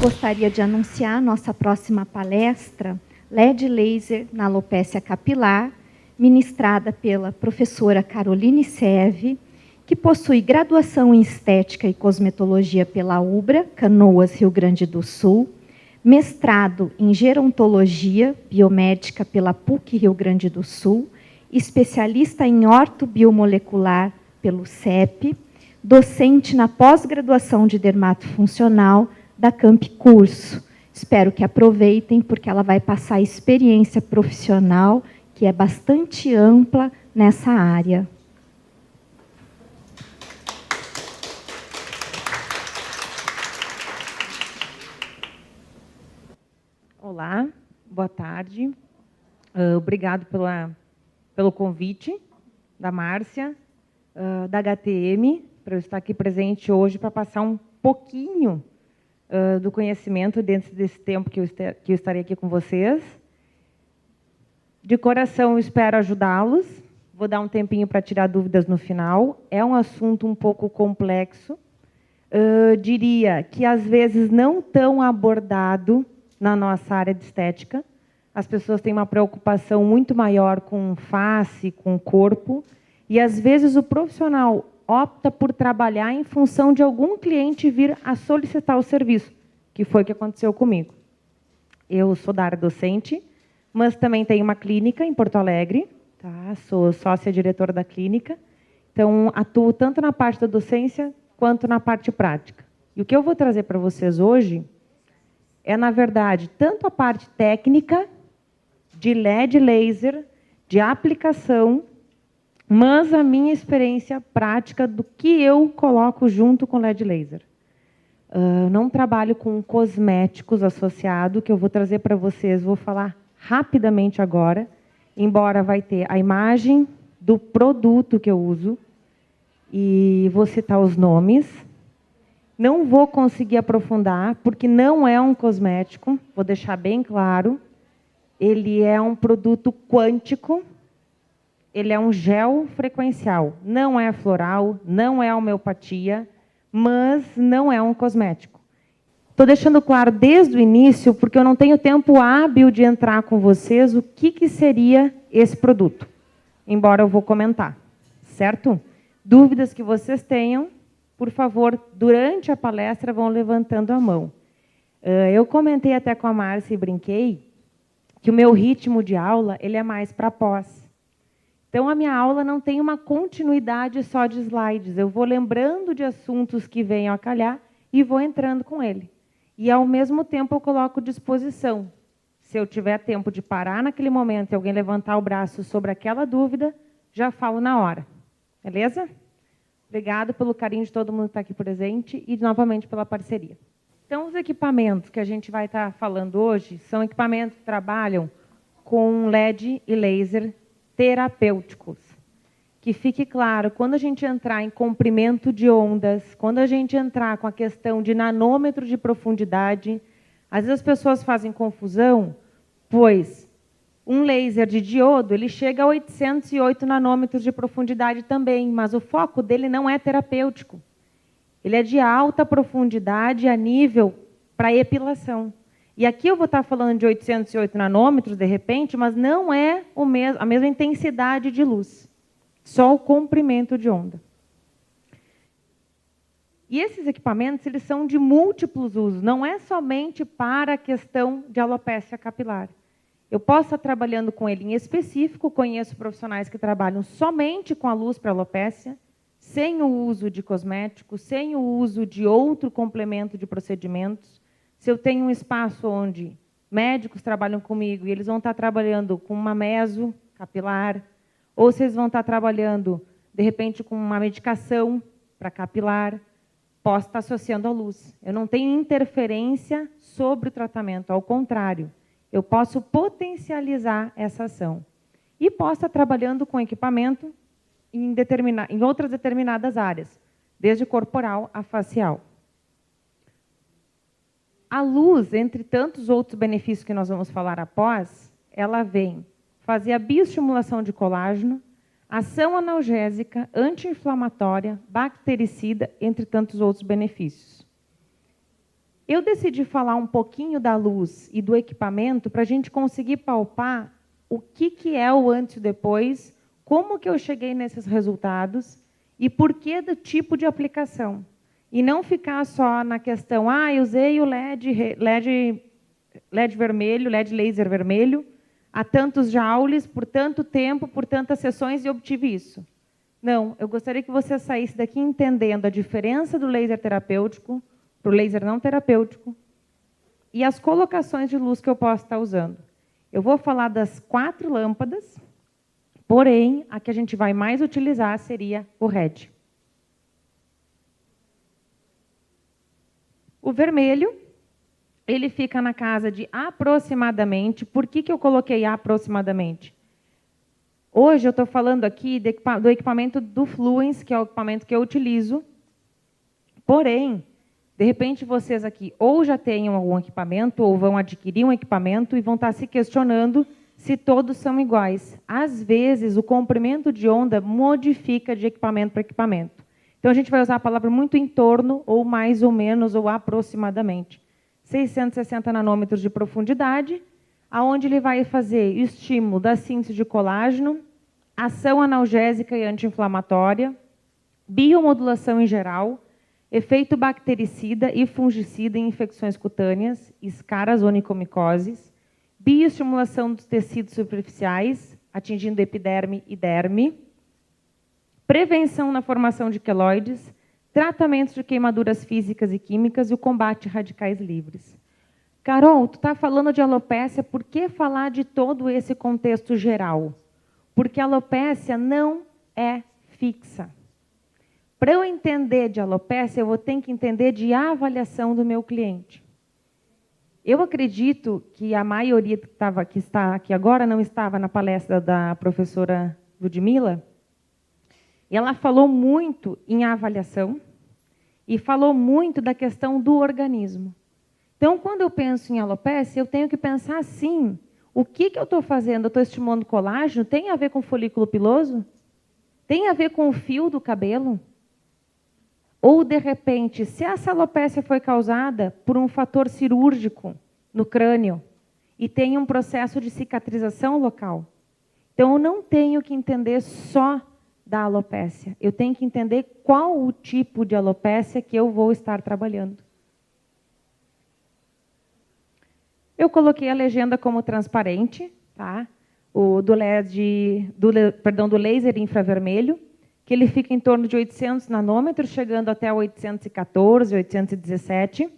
gostaria de anunciar a nossa próxima palestra, LED Laser na Alopécia Capilar, ministrada pela professora Caroline Seve, que possui graduação em Estética e Cosmetologia pela UBRA, Canoas, Rio Grande do Sul, mestrado em Gerontologia Biomédica pela PUC Rio Grande do Sul, especialista em ortobiomolecular pelo CEP, docente na pós-graduação de dermatofuncional da Camp Curso. Espero que aproveitem, porque ela vai passar experiência profissional que é bastante ampla nessa área. Olá, boa tarde. Obrigado pelo convite da Márcia, da HTM, para eu estar aqui presente hoje para passar um pouquinho do conhecimento dentro desse tempo que eu estarei aqui com vocês. De coração, espero ajudá-los. Vou dar um tempinho para tirar dúvidas no final. É um assunto um pouco complexo. Diria que, às vezes, não tão abordado na nossa área de estética. As pessoas têm uma preocupação muito maior com face, com corpo. E, às vezes, o profissional opta por trabalhar em função de algum cliente vir a solicitar o serviço, que foi o que aconteceu comigo. Eu sou da área docente, mas também tenho uma clínica em Porto Alegre, tá? Sou sócia-diretora da clínica, então atuo tanto na parte da docência quanto na parte prática. E o que eu vou trazer para vocês hoje é, na verdade, tanto a parte técnica de LED laser, de aplicação, mas a minha experiência prática do que eu coloco junto com LED laser. Não trabalho com cosméticos associados, que eu vou trazer para vocês, vou falar rapidamente agora, embora vai ter a imagem do produto que eu uso, e vou citar os nomes. Não vou conseguir aprofundar, porque não é um cosmético, vou deixar bem claro. Ele é um produto quântico, ele é um gel frequencial, não é floral, não é homeopatia, mas não é um cosmético. Estou deixando claro desde o início, porque eu não tenho tempo hábil de entrar com vocês o que seria esse produto, embora eu vou comentar, certo? Dúvidas que vocês tenham, por favor, durante a palestra, vão levantando a mão. Eu comentei até com a Márcia e brinquei que o meu ritmo de aula ele é mais para pós. Então, a minha aula não tem uma continuidade só de slides. Eu vou lembrando de assuntos que venham a calhar e vou entrando com ele. E, ao mesmo tempo, eu coloco disposição. Se eu tiver tempo de parar naquele momento e alguém levantar o braço sobre aquela dúvida, já falo na hora. Beleza? Obrigado pelo carinho de todo mundo que está aqui presente e, novamente, pela parceria. Então, os equipamentos que a gente vai estar falando hoje são equipamentos que trabalham com LED e laser terapêuticos. Que fique claro, quando a gente entrar em comprimento de ondas, quando a gente entrar com a questão de nanômetro de profundidade, às vezes as pessoas fazem confusão, pois um laser de diodo ele chega a 808 nanômetros de profundidade também, mas o foco dele não é terapêutico. Ele é de alta profundidade a nível para epilação. E aqui eu vou estar falando de 808 nanômetros, de repente, mas não é a mesma intensidade de luz. Só o comprimento de onda. E esses equipamentos eles são de múltiplos usos, não é somente para a questão de alopécia capilar. Eu posso estar trabalhando com ele em específico, conheço profissionais que trabalham somente com a luz para alopécia, sem o uso de cosméticos, sem o uso de outro complemento de procedimentos. Se eu tenho um espaço onde médicos trabalham comigo e eles vão estar trabalhando com uma meso capilar, ou se eles vão estar trabalhando, de repente, com uma medicação para capilar, posso estar associando a luz. Eu não tenho interferência sobre o tratamento, ao contrário, eu posso potencializar essa ação. E posso estar trabalhando com equipamento em outras determinadas áreas, desde corporal a facial. A luz, entre tantos outros benefícios que nós vamos falar após, ela vem fazer a bioestimulação de colágeno, ação analgésica, anti-inflamatória, bactericida, entre tantos outros benefícios. Eu decidi falar um pouquinho da luz e do equipamento para a gente conseguir palpar o que é o antes e o depois, como que eu cheguei nesses resultados e por que do tipo de aplicação. E não ficar só na questão, eu usei o LED vermelho, LED laser vermelho, a tantos joules, por tanto tempo, por tantas sessões e obtive isso. Não, eu gostaria que você saísse daqui entendendo a diferença do laser terapêutico para o laser não terapêutico e as colocações de luz que eu posso estar usando. Eu vou falar das 4 lâmpadas, porém, a que a gente vai mais utilizar seria o RED. O vermelho, ele fica na casa de aproximadamente. Por que eu coloquei aproximadamente? Hoje eu estou falando aqui do equipamento do Fluence, que é o equipamento que eu utilizo. Porém, de repente vocês aqui ou já tenham algum equipamento, ou vão adquirir um equipamento e vão estar se questionando se todos são iguais. Às vezes, o comprimento de onda modifica de equipamento para equipamento. Então, a gente vai usar a palavra muito em torno, ou mais ou menos, ou aproximadamente. 660 nanômetros de profundidade, aonde ele vai fazer estímulo da síntese de colágeno, ação analgésica e anti-inflamatória, biomodulação em geral, efeito bactericida e fungicida em infecções cutâneas, escaras onicomicoses, bioestimulação dos tecidos superficiais, atingindo epiderme e derme, prevenção na formação de queloides, tratamento de queimaduras físicas e químicas e o combate a radicais livres. Carol, tu está falando de alopécia, por que falar de todo esse contexto geral? Porque a alopécia não é fixa. Para eu entender de alopécia, eu vou ter que entender de avaliação do meu cliente. Eu acredito que a maioria que está aqui agora não estava na palestra da professora Ludmila. E ela falou muito em avaliação e falou muito da questão do organismo. Então, quando eu penso em alopécia, eu tenho que pensar assim, o que eu estou fazendo? Eu estou estimulando colágeno? Tem a ver com folículo piloso? Tem a ver com o fio do cabelo? Ou, de repente, se essa alopécia foi causada por um fator cirúrgico no crânio e tem um processo de cicatrização local, então eu não tenho que entender só da alopécia. Eu tenho que entender qual o tipo de alopécia que eu vou estar trabalhando. Eu coloquei a legenda como transparente, tá? Do laser infravermelho, que ele fica em torno de 800 nanômetros, chegando até 814, 817,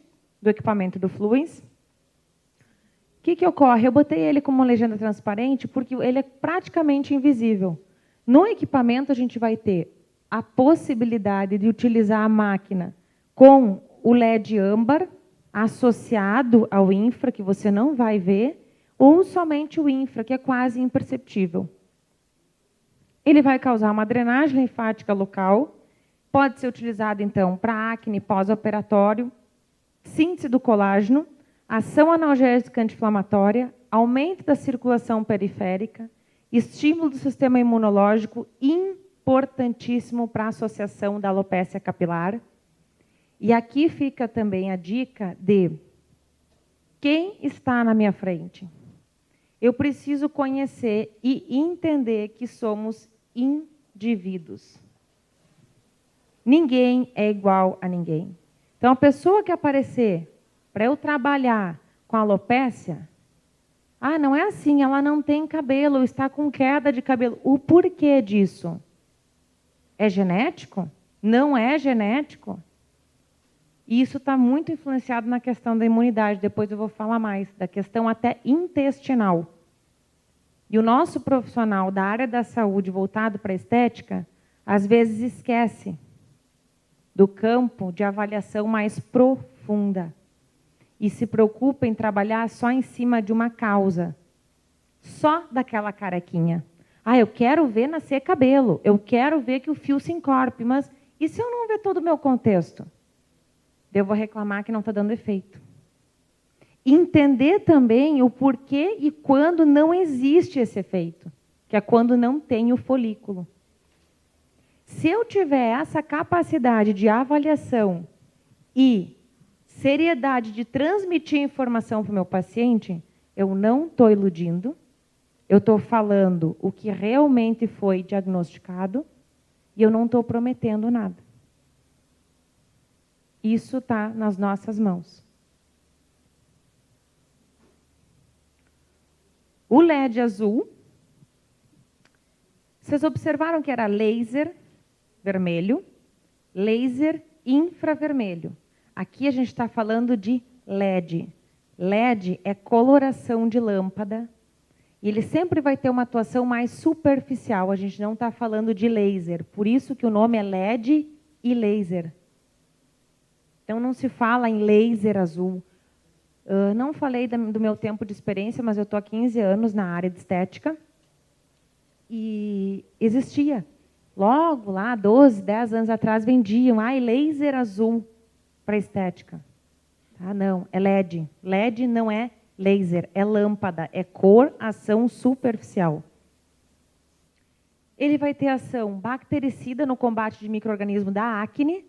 do equipamento do Fluence. O que ocorre? Eu botei ele como legenda transparente porque ele é praticamente invisível. No equipamento, a gente vai ter a possibilidade de utilizar a máquina com o LED âmbar associado ao infra, que você não vai ver, ou somente o infra, que é quase imperceptível. Ele vai causar uma drenagem linfática local, pode ser utilizado, então, para acne pós-operatório, síntese do colágeno, ação analgésica anti-inflamatória, aumento da circulação periférica, estímulo do sistema imunológico, importantíssimo para a associação da alopécia capilar. E aqui fica também a dica de quem está na minha frente. Eu preciso conhecer e entender que somos indivíduos. Ninguém é igual a ninguém. Então, a pessoa que aparecer para eu trabalhar com alopécia, não é assim, ela não tem cabelo, está com queda de cabelo. O porquê disso? É genético? Não é genético? E isso está muito influenciado na questão da imunidade. Depois eu vou falar mais, da questão até intestinal. E o nosso profissional da área da saúde voltado para a estética, às vezes esquece do campo de avaliação mais profunda e se preocupa em trabalhar só em cima de uma causa, só daquela carequinha. Eu quero ver nascer cabelo, eu quero ver que o fio se encorpe, mas e se eu não ver todo o meu contexto? Eu vou reclamar que não está dando efeito. Entender também o porquê e quando não existe esse efeito, que é quando não tem o folículo. Se eu tiver essa capacidade de avaliação e seriedade de transmitir informação para o meu paciente, eu não estou iludindo, eu estou falando o que realmente foi diagnosticado e eu não estou prometendo nada. Isso está nas nossas mãos. O LED azul, vocês observaram que era laser vermelho, laser infravermelho. Aqui a gente está falando de LED. LED é coloração de lâmpada. E ele sempre vai ter uma atuação mais superficial. A gente não está falando de laser. Por isso que o nome é LED e laser. Então não se fala em laser azul. Não falei do meu tempo de experiência, mas eu estou há 15 anos na área de estética. E existia. Logo lá, 12, 10 anos atrás, vendiam laser azul para estética. Tá? Não, é LED. LED não é laser, é lâmpada, é cor, ação superficial. Ele vai ter ação bactericida no combate de micro-organismo da acne. O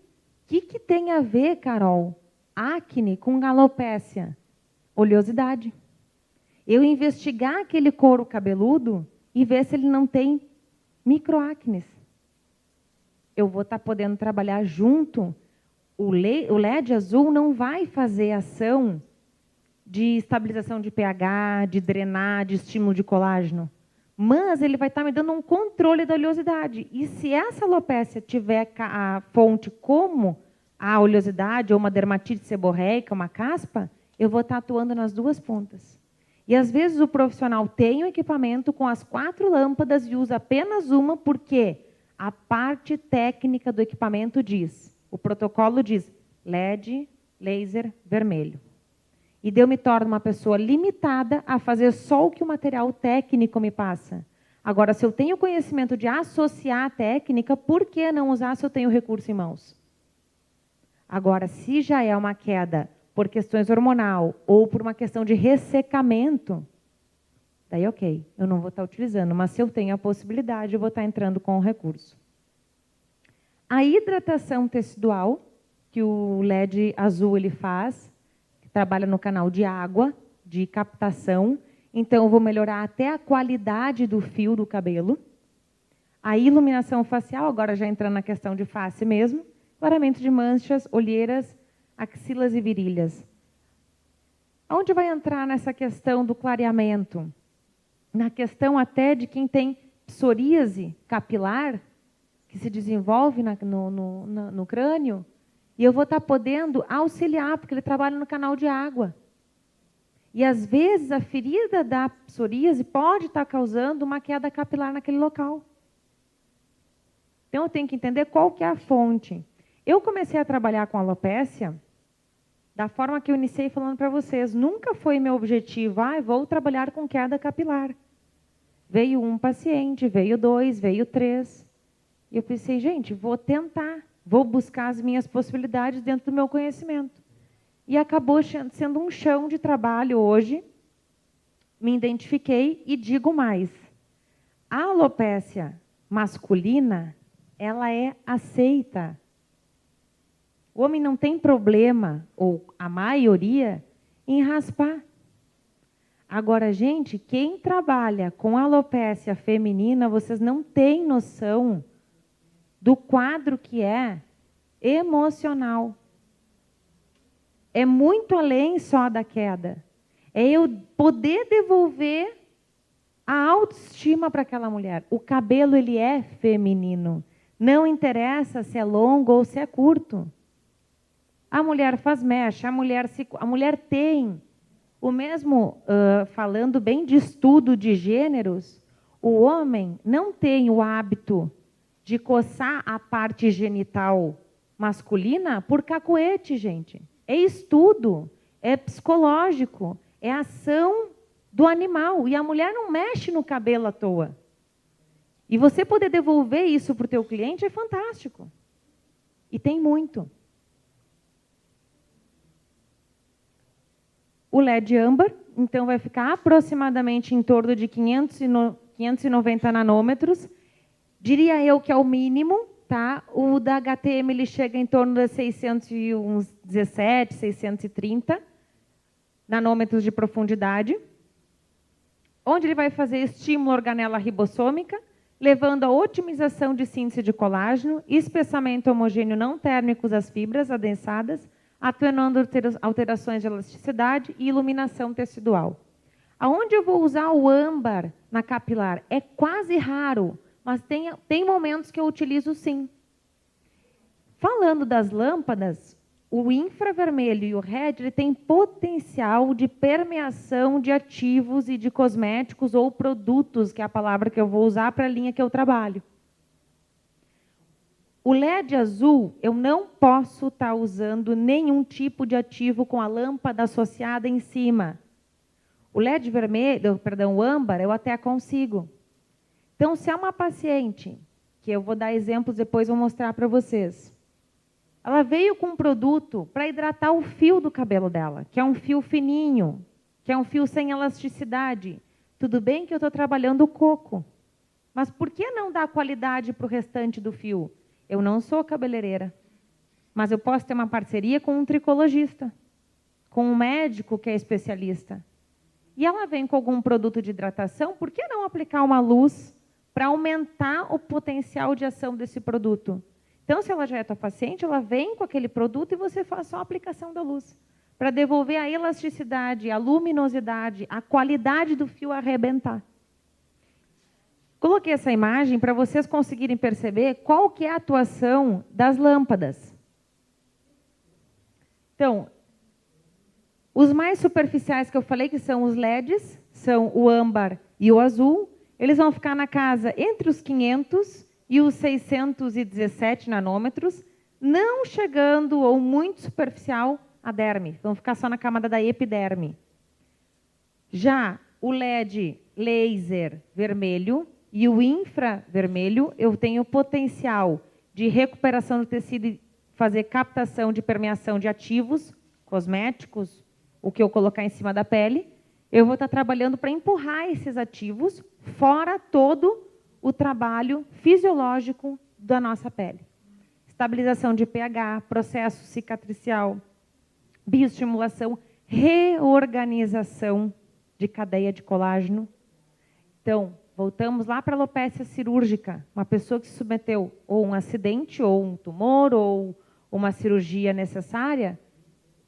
que tem a ver, Carol, acne com alopécia? Oleosidade. Eu investigar aquele couro cabeludo e ver se ele não tem microacnes. Eu vou estar podendo trabalhar junto. O LED azul não vai fazer ação de estabilização de pH, de drenar, de estímulo de colágeno. Mas ele vai estar me dando um controle da oleosidade. E se essa alopécia tiver a fonte como a oleosidade ou uma dermatite seborreica, uma caspa, eu vou estar atuando nas duas pontas. E às vezes o profissional tem o equipamento com as 4 lâmpadas e usa apenas uma porque a parte técnica do equipamento diz, o protocolo diz LED, laser, vermelho. E eu me torno uma pessoa limitada a fazer só o que o material técnico me passa. Agora, se eu tenho conhecimento de associar a técnica, por que não usar se eu tenho recurso em mãos? Agora, se já é uma queda por questões hormonal ou por uma questão de ressecamento, daí ok, eu não vou estar utilizando, mas se eu tenho a possibilidade, eu vou estar entrando com o recurso. A hidratação tecidual, que o LED azul ele faz, que trabalha no canal de água, de captação, então eu vou melhorar até a qualidade do fio do cabelo. A iluminação facial, agora já entrando na questão de face mesmo, clareamento de manchas, olheiras, axilas e virilhas. Onde vai entrar nessa questão do clareamento? Na questão até de quem tem psoríase capilar, que se desenvolve no crânio, e eu vou estar podendo auxiliar, porque ele trabalha no canal de água. E às vezes a ferida da psoríase pode estar causando uma queda capilar naquele local. Então eu tenho que entender qual que é a fonte. Eu comecei a trabalhar com alopécia da forma que eu iniciei falando para vocês. Nunca foi meu objetivo, vou trabalhar com queda capilar. Veio um paciente, veio 2, veio 3. E eu pensei, gente, vou tentar, vou buscar as minhas possibilidades dentro do meu conhecimento. E acabou sendo um chão de trabalho hoje. Me identifiquei e digo mais. A alopécia masculina, ela é aceita. O homem não tem problema, ou a maioria, em raspar. Agora, gente, quem trabalha com alopécia feminina, vocês não têm noção do quadro que é emocional. É muito além só da queda. É eu poder devolver a autoestima para aquela mulher. O cabelo, ele é feminino. Não interessa se é longo ou se é curto. A mulher faz mecha, a mulher tem, o mesmo, falando bem de estudo de gêneros, o homem não tem o hábito de coçar a parte genital masculina por cacuete, gente. É estudo, é psicológico, é ação do animal. E a mulher não mexe no cabelo à toa. E você poder devolver isso para o teu cliente é fantástico. E tem muito. O LED âmbar, então, vai ficar aproximadamente em torno de 590 nanômetros. Diria eu que é o mínimo, tá? O da HTM ele chega em torno de 617, 630 nanômetros de profundidade, onde ele vai fazer estímulo à organela ribossômica, levando à otimização de síntese de colágeno, espessamento homogêneo não térmico das fibras adensadas, atenuando alterações de elasticidade e iluminação tecidual. Aonde eu vou usar o âmbar na capilar? É quase raro, mas tem momentos que eu utilizo sim. Falando das lâmpadas, o infravermelho e o RED ele tem potencial de permeação de ativos e de cosméticos ou produtos, que é a palavra que eu vou usar para a linha que eu trabalho. O LED azul, eu não posso estar usando nenhum tipo de ativo com a lâmpada associada em cima. O LED vermelho, perdão, o âmbar, eu até consigo. Então, se é uma paciente, que eu vou dar exemplos depois, vou mostrar para vocês. Ela veio com um produto para hidratar o fio do cabelo dela, que é um fio fininho, que é um fio sem elasticidade. Tudo bem que eu estou trabalhando o coco, mas por que não dar qualidade para o restante do fio? Eu não sou cabeleireira, mas eu posso ter uma parceria com um tricologista, com um médico que é especialista. E ela vem com algum produto de hidratação, por que não aplicar uma luz para aumentar o potencial de ação desse produto? Então, se ela já é tua paciente, ela vem com aquele produto e você faz só a aplicação da luz, para devolver a elasticidade, a luminosidade, a qualidade do fio arrebentar. Coloquei essa imagem para vocês conseguirem perceber qual que é a atuação das lâmpadas. Então, os mais superficiais que eu falei, que são os LEDs, são o âmbar e o azul, eles vão ficar na casa entre os 500 e os 617 nanômetros, não chegando ou muito superficial a derme, vão ficar só na camada da epiderme. Já o LED laser vermelho e o infravermelho, eu tenho potencial de recuperação do tecido e fazer captação de permeação de ativos, cosméticos, o que eu colocar em cima da pele. Eu vou estar trabalhando para empurrar esses ativos fora todo o trabalho fisiológico da nossa pele. Estabilização de pH, processo cicatricial, bioestimulação, reorganização de cadeia de colágeno. Então, voltamos lá para a alopécia cirúrgica. Uma pessoa que se submeteu ou um acidente, ou um tumor, ou uma cirurgia necessária,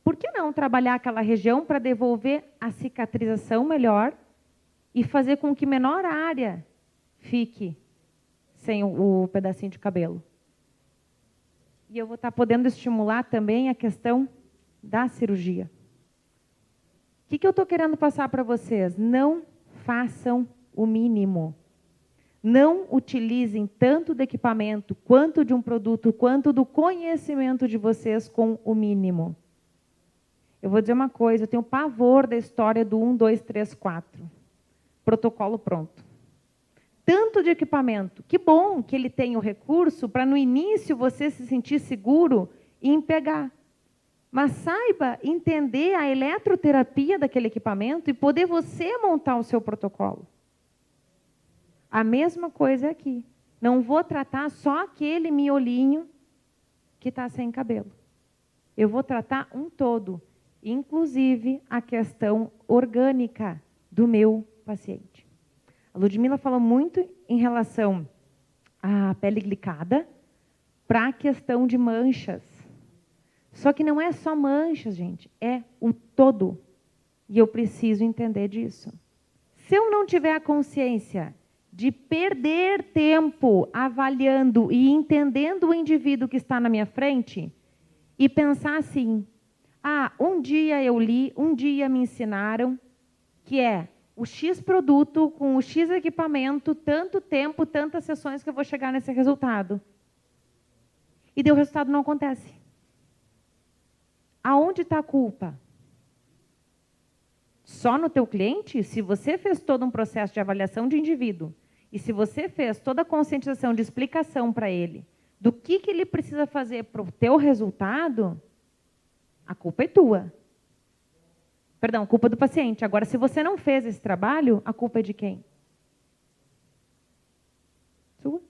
por que não trabalhar aquela região para devolver a cicatrização melhor e fazer com que menor área fique sem o pedacinho de cabelo? E eu vou estar podendo estimular também a questão da cirurgia. O que eu estou querendo passar para vocês? Não façam o mínimo. Não utilizem tanto do equipamento, quanto de um produto, quanto do conhecimento de vocês com o mínimo. Eu vou dizer uma coisa, eu tenho pavor da história do 1, 2, 3, 4. Protocolo pronto. Tanto de equipamento. Que bom que ele tem o recurso para, no início, você se sentir seguro em pegar. Mas saiba entender a eletroterapia daquele equipamento e poder você montar o seu protocolo. A mesma coisa aqui. Não vou tratar só aquele miolinho que está sem cabelo. Eu vou tratar um todo, inclusive a questão orgânica do meu paciente. A Ludmila falou muito em relação à pele glicada para a questão de manchas. Só que não é só manchas, gente, é o todo. E eu preciso entender disso. Se eu não tiver a consciência de perder tempo avaliando e entendendo o indivíduo que está na minha frente e pensar assim, um dia eu li, um dia me ensinaram que é o X produto com o X equipamento, tanto tempo, tantas sessões que eu vou chegar nesse resultado. E daí o resultado não acontece. Aonde está a culpa? Só no teu cliente? Se você fez todo um processo de avaliação de indivíduo e se você fez toda a conscientização de explicação para ele do que ele precisa fazer para o teu resultado, a culpa é tua. Perdão, a culpa é do paciente. Agora, se você não fez esse trabalho, a culpa é de quem? Sua.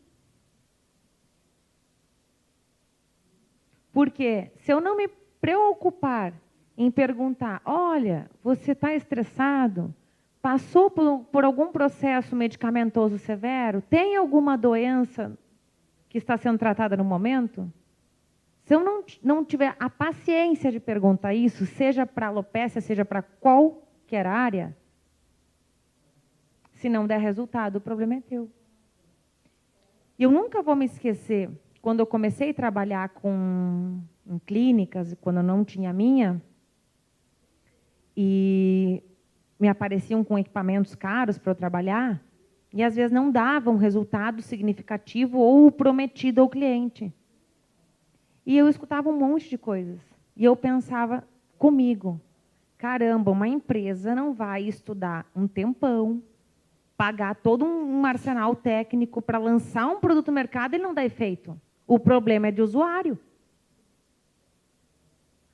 Porque se eu não me preocupar em perguntar, olha, você está estressado? Passou por algum processo medicamentoso severo? Tem alguma doença que está sendo tratada no momento? Se eu não tiver a paciência de perguntar isso, seja para alopecia, seja para qualquer área, se não der resultado, o problema é teu. E eu nunca vou me esquecer, quando eu comecei a trabalhar em clínicas, quando eu não tinha a minha, e me apareciam com equipamentos caros para eu trabalhar, e às vezes não davam um resultado significativo ou prometido ao cliente. E eu escutava um monte de coisas. E eu pensava comigo, caramba, uma empresa não vai estudar um tempão, pagar todo um arsenal técnico para lançar um produto no mercado e não dá efeito. O problema é de usuário.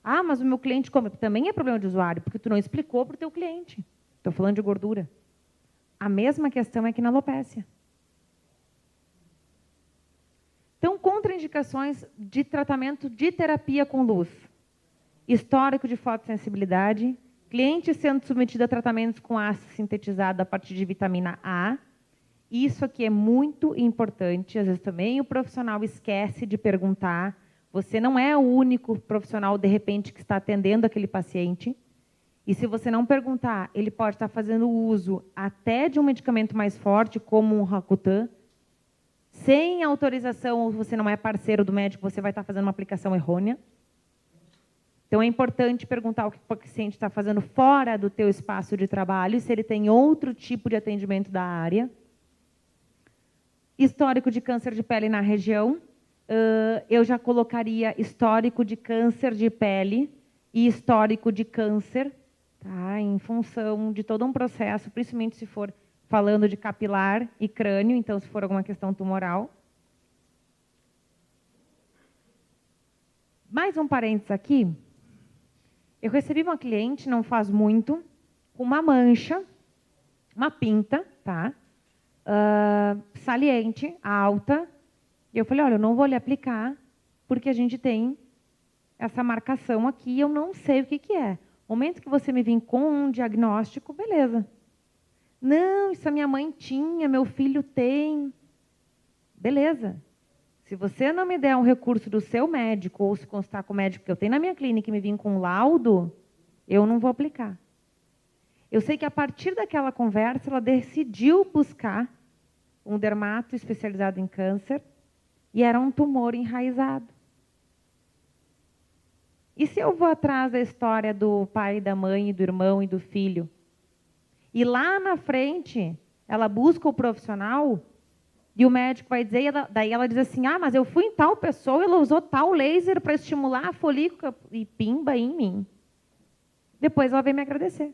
Ah, mas o meu cliente come. Também é problema de usuário, porque tu não explicou para o teu cliente. Estou falando de gordura. A mesma questão é aqui na alopecia. Então, contraindicações de tratamento de terapia com luz. Histórico de fotossensibilidade. Cliente sendo submetido a tratamentos com ácido sintetizado a partir de vitamina A. Isso aqui é muito importante. Às vezes também o profissional esquece de perguntar. Você não é o único profissional, de repente, que está atendendo aquele paciente. E se você não perguntar, ele pode estar fazendo uso até de um medicamento mais forte, como um Rakutan, sem autorização, ou você não é parceiro do médico, você vai estar fazendo uma aplicação errônea. Então, é importante perguntar o que o paciente está fazendo fora do teu espaço de trabalho, se ele tem outro tipo de atendimento da área. Histórico de câncer de pele na região. Eu já colocaria histórico de câncer de pele e histórico de câncer, tá? Em função de todo um processo, principalmente se for falando de capilar e crânio, então se for alguma questão tumoral. Mais um parênteses aqui. Eu recebi uma cliente, não faz muito, com uma mancha, uma pinta, tá? Saliente, alta. E eu falei, olha, eu não vou lhe aplicar, porque a gente tem essa marcação aqui e eu não sei o que que é. No momento que você me vir com um diagnóstico, beleza. Não, isso a minha mãe tinha, meu filho tem. Beleza. Se você não me der um recurso do seu médico, ou se constar com o médico que eu tenho na minha clínica e me vir com um laudo, eu não vou aplicar. Eu sei que a partir daquela conversa, ela decidiu buscar um dermato especializado em câncer, e era um tumor enraizado. E se eu vou atrás da história do pai, da mãe, do irmão e do filho, e lá na frente ela busca o profissional, e o médico vai dizer, daí ela diz assim, ah, mas eu fui em tal pessoa e ela usou tal laser para estimular a folícula, e pimba em mim. Depois ela vem me agradecer.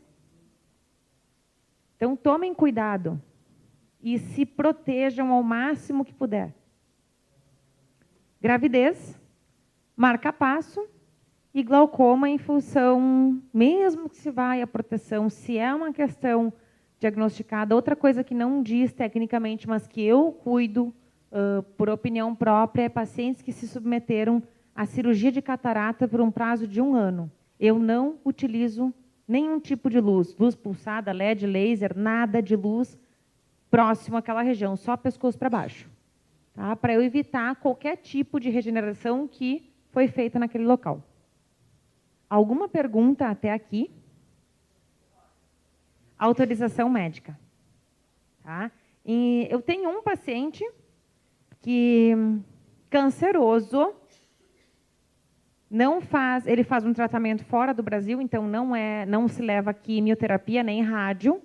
Então tomem cuidado e se protejam ao máximo que puder. Gravidez, marca-passo e glaucoma em função, mesmo que se vai a proteção, se é uma questão diagnosticada, outra coisa que não diz tecnicamente, mas que eu cuido por opinião própria, é pacientes que se submeteram à cirurgia de catarata por um prazo de 1 ano. Eu não utilizo nenhum tipo de luz, luz pulsada, LED, laser, nada de luz próximo àquela região, só pescoço para baixo. Tá? Para eu evitar qualquer tipo de regeneração que foi feita naquele local. Alguma pergunta até aqui? Autorização médica. Tá? E eu tenho um paciente que canceroso, ele faz um tratamento fora do Brasil, então não se leva quimioterapia nem rádio.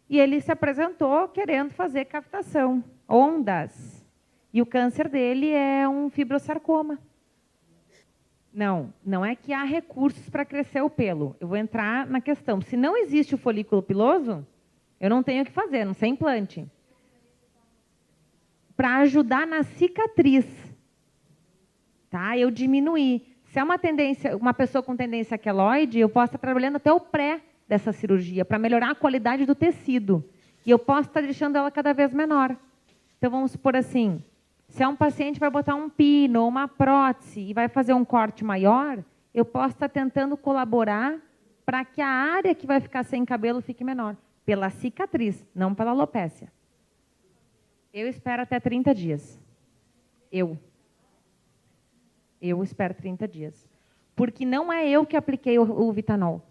E ele se apresentou querendo fazer cavitação, ondas. E o câncer dele é um fibrosarcoma. Não é que há recursos para crescer o pelo. Eu vou entrar na questão. Se não existe o folículo piloso, eu não tenho o que fazer, não sei implante. Para ajudar na cicatriz. Tá? Eu diminuir. Se é uma pessoa com tendência queloide, eu posso estar trabalhando até o pré dessa cirurgia, para melhorar a qualidade do tecido. E eu posso estar deixando ela cada vez menor. Então, vamos supor assim, Se é um paciente que vai botar um pino ou uma prótese e vai fazer um corte maior, eu posso estar tentando colaborar para que a área que vai ficar sem cabelo fique menor. Pela cicatriz, não pela alopécia. Eu espero até 30 dias. Eu espero 30 dias. Porque não é eu que apliquei o Vitanol.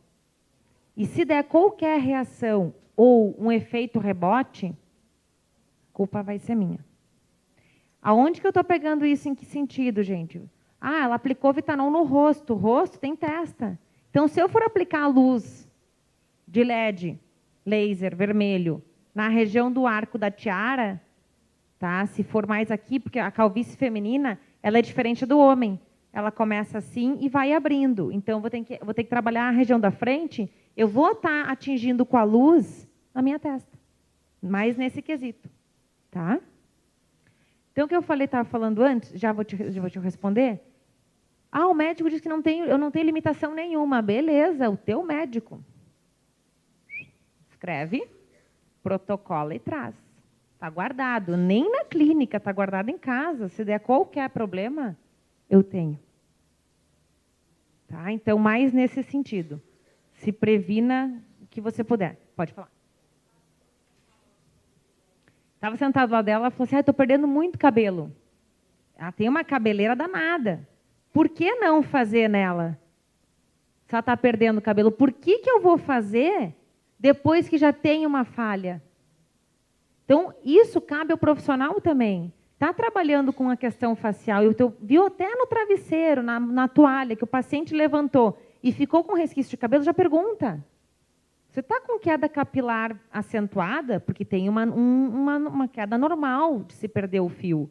E se der qualquer reação ou um efeito rebote, a culpa vai ser minha. Aonde que eu estou pegando isso? Em que sentido, gente? Ah, ela aplicou Vitanol no rosto. O rosto tem testa. Então, se eu for aplicar a luz de LED, laser, vermelho, na região do arco da tiara, tá? Se for mais aqui, porque a calvície feminina, ela é diferente do homem. Ela começa assim e vai abrindo. Então, eu vou ter que trabalhar a região da frente, eu vou estar atingindo com a luz a minha testa. Mais nesse quesito, tá? Então, o que eu estava falando antes, já vou te responder. Ah, o médico disse que eu não tenho limitação nenhuma. Beleza, o teu médico. Escreve, protocola e traz. Está guardado. Nem na clínica, está guardado em casa. Se der qualquer problema, eu tenho. Tá? Então, mais nesse sentido. Se previna o que você puder. Pode falar. Estava sentado lá dela, ela falou assim, estou perdendo muito cabelo. Ela tem uma cabeleira danada. Por que não fazer nela? Se ela está perdendo cabelo, por que eu vou fazer depois que já tem uma falha? Então, isso cabe ao profissional também. Está trabalhando com a questão facial, viu até no travesseiro, na toalha, que o paciente levantou e ficou com resquício de cabelo, já pergunta. Você está com queda capilar acentuada? Porque tem uma queda normal de se perder o fio.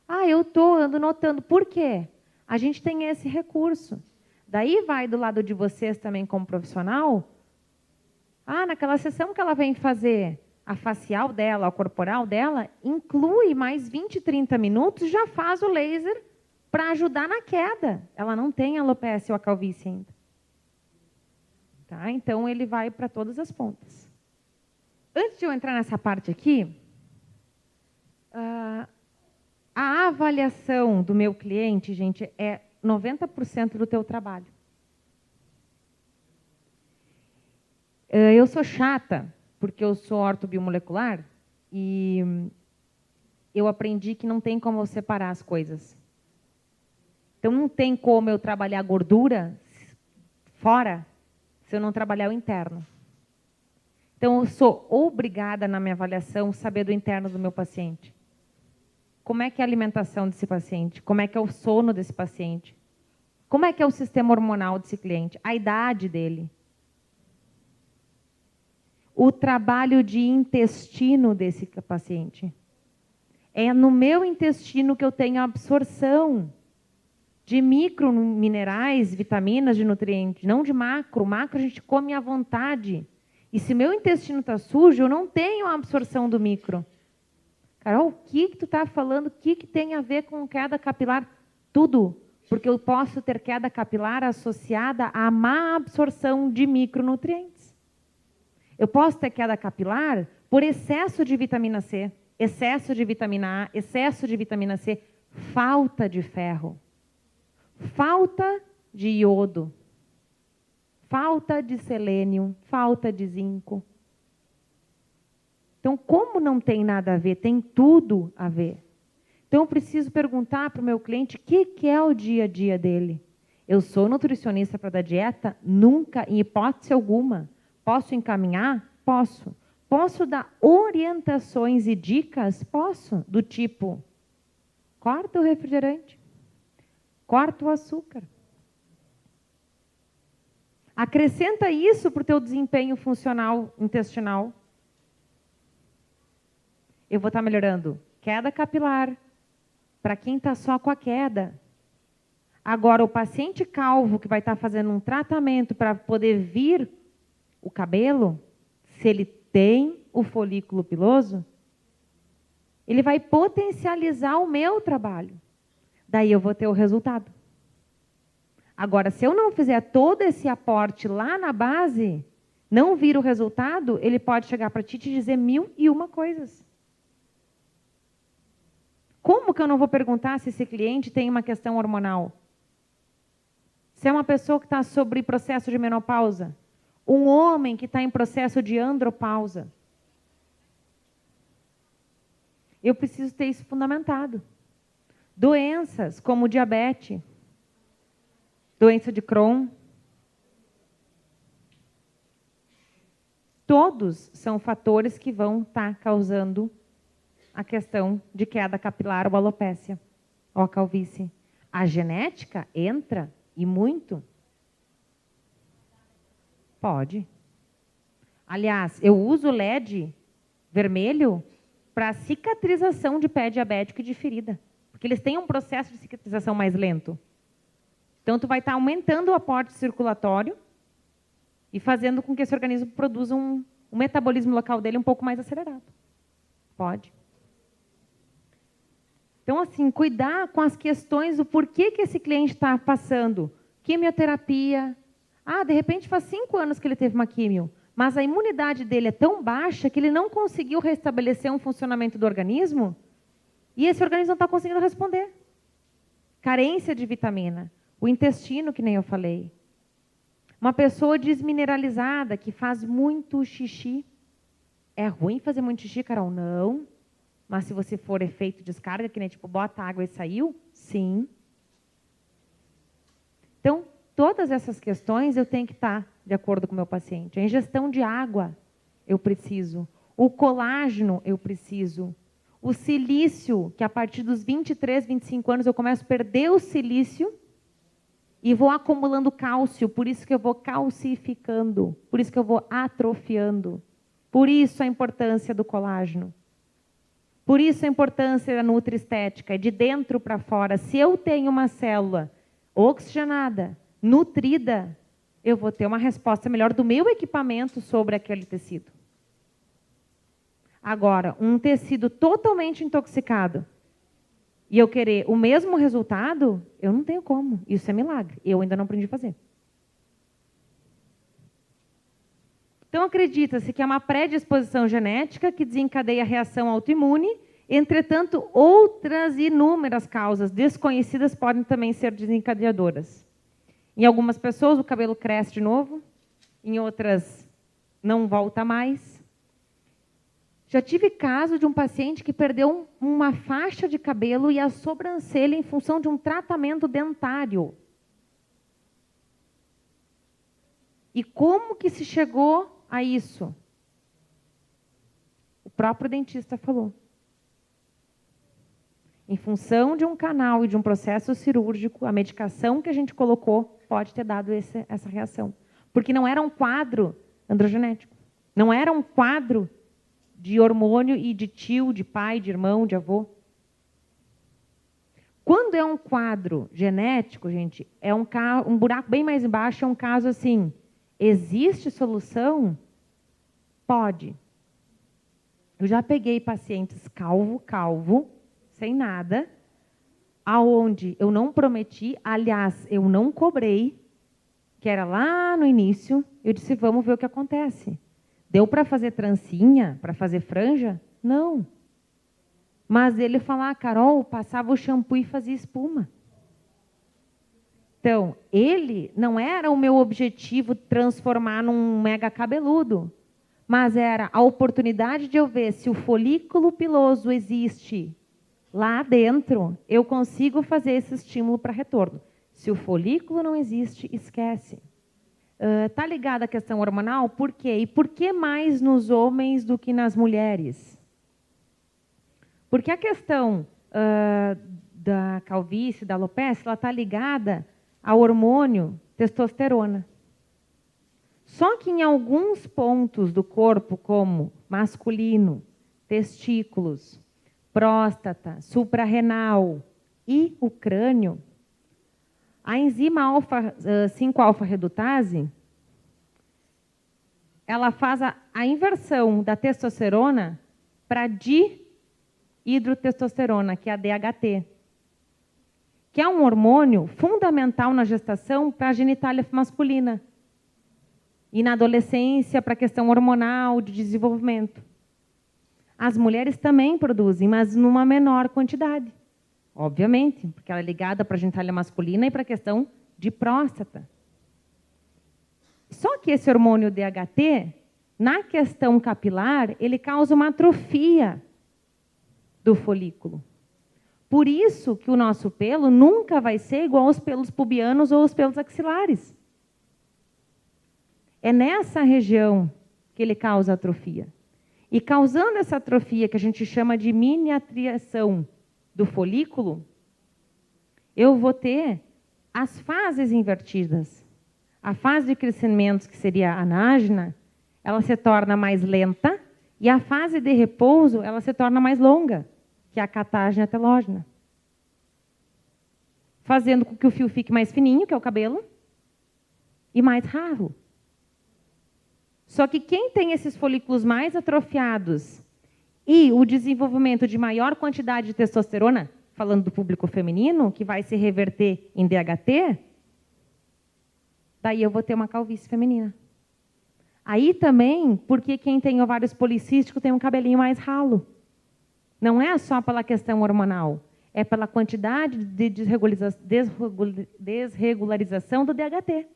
Ah, eu ando notando. Por quê? A gente tem esse recurso. Daí vai do lado de vocês também como profissional. Ah, naquela sessão que ela vem fazer a facial dela, a corporal dela, inclui mais 20, 30 minutos, já faz o laser para ajudar na queda. Ela não tem alopecia ou a calvície ainda. Tá? Então, ele vai para todas as pontas. Antes de eu entrar nessa parte aqui, a avaliação do meu cliente, gente, é 90% do teu trabalho. Eu sou chata, porque eu sou ortobiomolecular, e eu aprendi que não tem como eu separar as coisas. Então, não tem como eu trabalhar gordura fora se eu não trabalhar o interno. Então, eu sou obrigada, na minha avaliação, saber do interno do meu paciente. Como é que é a alimentação desse paciente? Como é que é o sono desse paciente? Como é que é o sistema hormonal desse cliente? A idade dele. O trabalho de intestino desse paciente. É no meu intestino que eu tenho a absorção de microminerais, vitaminas, de nutrientes, não de macro. Macro a gente come à vontade. E se meu intestino está sujo, eu não tenho a absorção do micro. Carol, o que tu está falando? O que tem a ver com queda capilar? Tudo. Porque eu posso ter queda capilar associada à má absorção de micronutrientes. Eu posso ter queda capilar por excesso de vitamina C, excesso de vitamina A, excesso de vitamina C, falta de ferro. Falta de iodo, falta de selênio, falta de zinco. Então, como não tem nada a ver, tem tudo a ver. Então, eu preciso perguntar para o meu cliente o que é o dia a dia dele. Eu sou nutricionista para dar dieta? Nunca, em hipótese alguma. Posso encaminhar? Posso. Posso dar orientações e dicas? Posso. Do tipo, corta o refrigerante. Corta o açúcar. Acrescenta isso para o teu desempenho funcional intestinal. Eu vou estar melhorando queda capilar, para quem está só com a queda. Agora, o paciente calvo que vai estar fazendo um tratamento para poder vir o cabelo, se ele tem o folículo piloso, ele vai potencializar o meu trabalho. Daí eu vou ter o resultado. Agora, se eu não fizer todo esse aporte lá na base, não vir o resultado, ele pode chegar para ti e te dizer 1001 coisas. Como que eu não vou perguntar se esse cliente tem uma questão hormonal? Se é uma pessoa que está sobre processo de menopausa, um homem que está em processo de andropausa, eu preciso ter isso fundamentado. Doenças como diabetes, doença de Crohn, todos são fatores que vão estar causando a questão de queda capilar ou alopécia, ou a calvície. A genética entra, e muito. Pode. Aliás, eu uso LED vermelho para cicatrização de pé diabético e de ferida. Porque eles têm um processo de cicatrização mais lento. Então, tu vai estar aumentando o aporte circulatório e fazendo com que esse organismo produza um metabolismo local dele um pouco mais acelerado. Pode. Então, assim, cuidar com as questões do porquê que esse cliente está passando. Quimioterapia. Ah, de repente faz 5 anos que ele teve uma quimio, mas a imunidade dele é tão baixa que ele não conseguiu restabelecer um funcionamento do organismo e esse organismo não está conseguindo responder. Carência de vitamina. O intestino, que nem eu falei. Uma pessoa desmineralizada que faz muito xixi. É ruim fazer muito xixi, Carol? Não. Mas se você for efeito descarga, que nem tipo, bota água e saiu, sim. Então, todas essas questões eu tenho que estar de acordo com o meu paciente. A ingestão de água, eu preciso. O colágeno, eu preciso. O silício, que a partir dos 23, 25 anos eu começo a perder o silício e vou acumulando cálcio, por isso que eu vou calcificando, por isso que eu vou atrofiando. Por isso a importância do colágeno. Por isso a importância da nutriestética, é de dentro para fora. Se eu tenho uma célula oxigenada, nutrida, eu vou ter uma resposta melhor do meu equipamento sobre aquele tecido. Agora, um tecido totalmente intoxicado e eu querer o mesmo resultado, eu não tenho como. Isso é milagre. Eu ainda não aprendi a fazer. Então, acredita-se que é uma predisposição genética que desencadeia a reação autoimune. Entretanto, outras inúmeras causas desconhecidas podem também ser desencadeadoras. Em algumas pessoas, o cabelo cresce de novo. Em outras, não volta mais. Já tive caso de um paciente que perdeu uma faixa de cabelo e a sobrancelha em função de um tratamento dentário. E como que se chegou a isso? O próprio dentista falou. Em função de um canal e de um processo cirúrgico, a medicação que a gente colocou pode ter dado essa reação. Porque não era um quadro androgenético. Não era um quadro de hormônio e de tio, de pai, de irmão, de avô. Quando é um quadro genético, gente, é um buraco bem mais embaixo, é um caso assim, existe solução? Pode. Eu já peguei pacientes calvo, sem nada, aonde eu não prometi, aliás, eu não cobrei, que era lá no início, eu disse, vamos ver o que acontece. Deu para fazer trancinha, para fazer franja? Não. Mas ele falou, Carol, passava o shampoo e fazia espuma. Então, ele não era o meu objetivo transformar num mega cabeludo, mas era a oportunidade de eu ver se o folículo piloso existe lá dentro, eu consigo fazer esse estímulo para retorno. Se o folículo não existe, esquece. Está ligado à questão hormonal? Por quê? E por que mais nos homens do que nas mulheres? Porque a questão da calvície, da alopecia, ela está ligada ao hormônio testosterona. Só que em alguns pontos do corpo, como masculino, testículos, próstata, suprarrenal e o crânio, a enzima 5-alfa-redutase, ela faz a inversão da testosterona para dihidrotestosterona, que é a DHT, que é um hormônio fundamental na gestação para a genitália masculina e na adolescência para a questão hormonal de desenvolvimento. As mulheres também produzem, mas numa menor quantidade. Obviamente, porque ela é ligada para a genitália masculina e para a questão de próstata. Só que esse hormônio DHT, na questão capilar, ele causa uma atrofia do folículo. Por isso que o nosso pelo nunca vai ser igual aos pelos pubianos ou aos pelos axilares. É nessa região que ele causa atrofia. E causando essa atrofia, que a gente chama de miniatriação do folículo, eu vou ter as fases invertidas. A fase de crescimento, que seria a anágena, ela se torna mais lenta, e a fase de repouso, ela se torna mais longa, que é a catágena telógena. Fazendo com que o fio fique mais fininho, que é o cabelo, e mais ralo. Só que quem tem esses folículos mais atrofiados e o desenvolvimento de maior quantidade de testosterona, falando do público feminino, que vai se reverter em DHT, daí eu vou ter uma calvície feminina. Aí também, porque quem tem ovários policísticos tem um cabelinho mais ralo. Não é só pela questão hormonal, é pela quantidade de desregularização do DHT,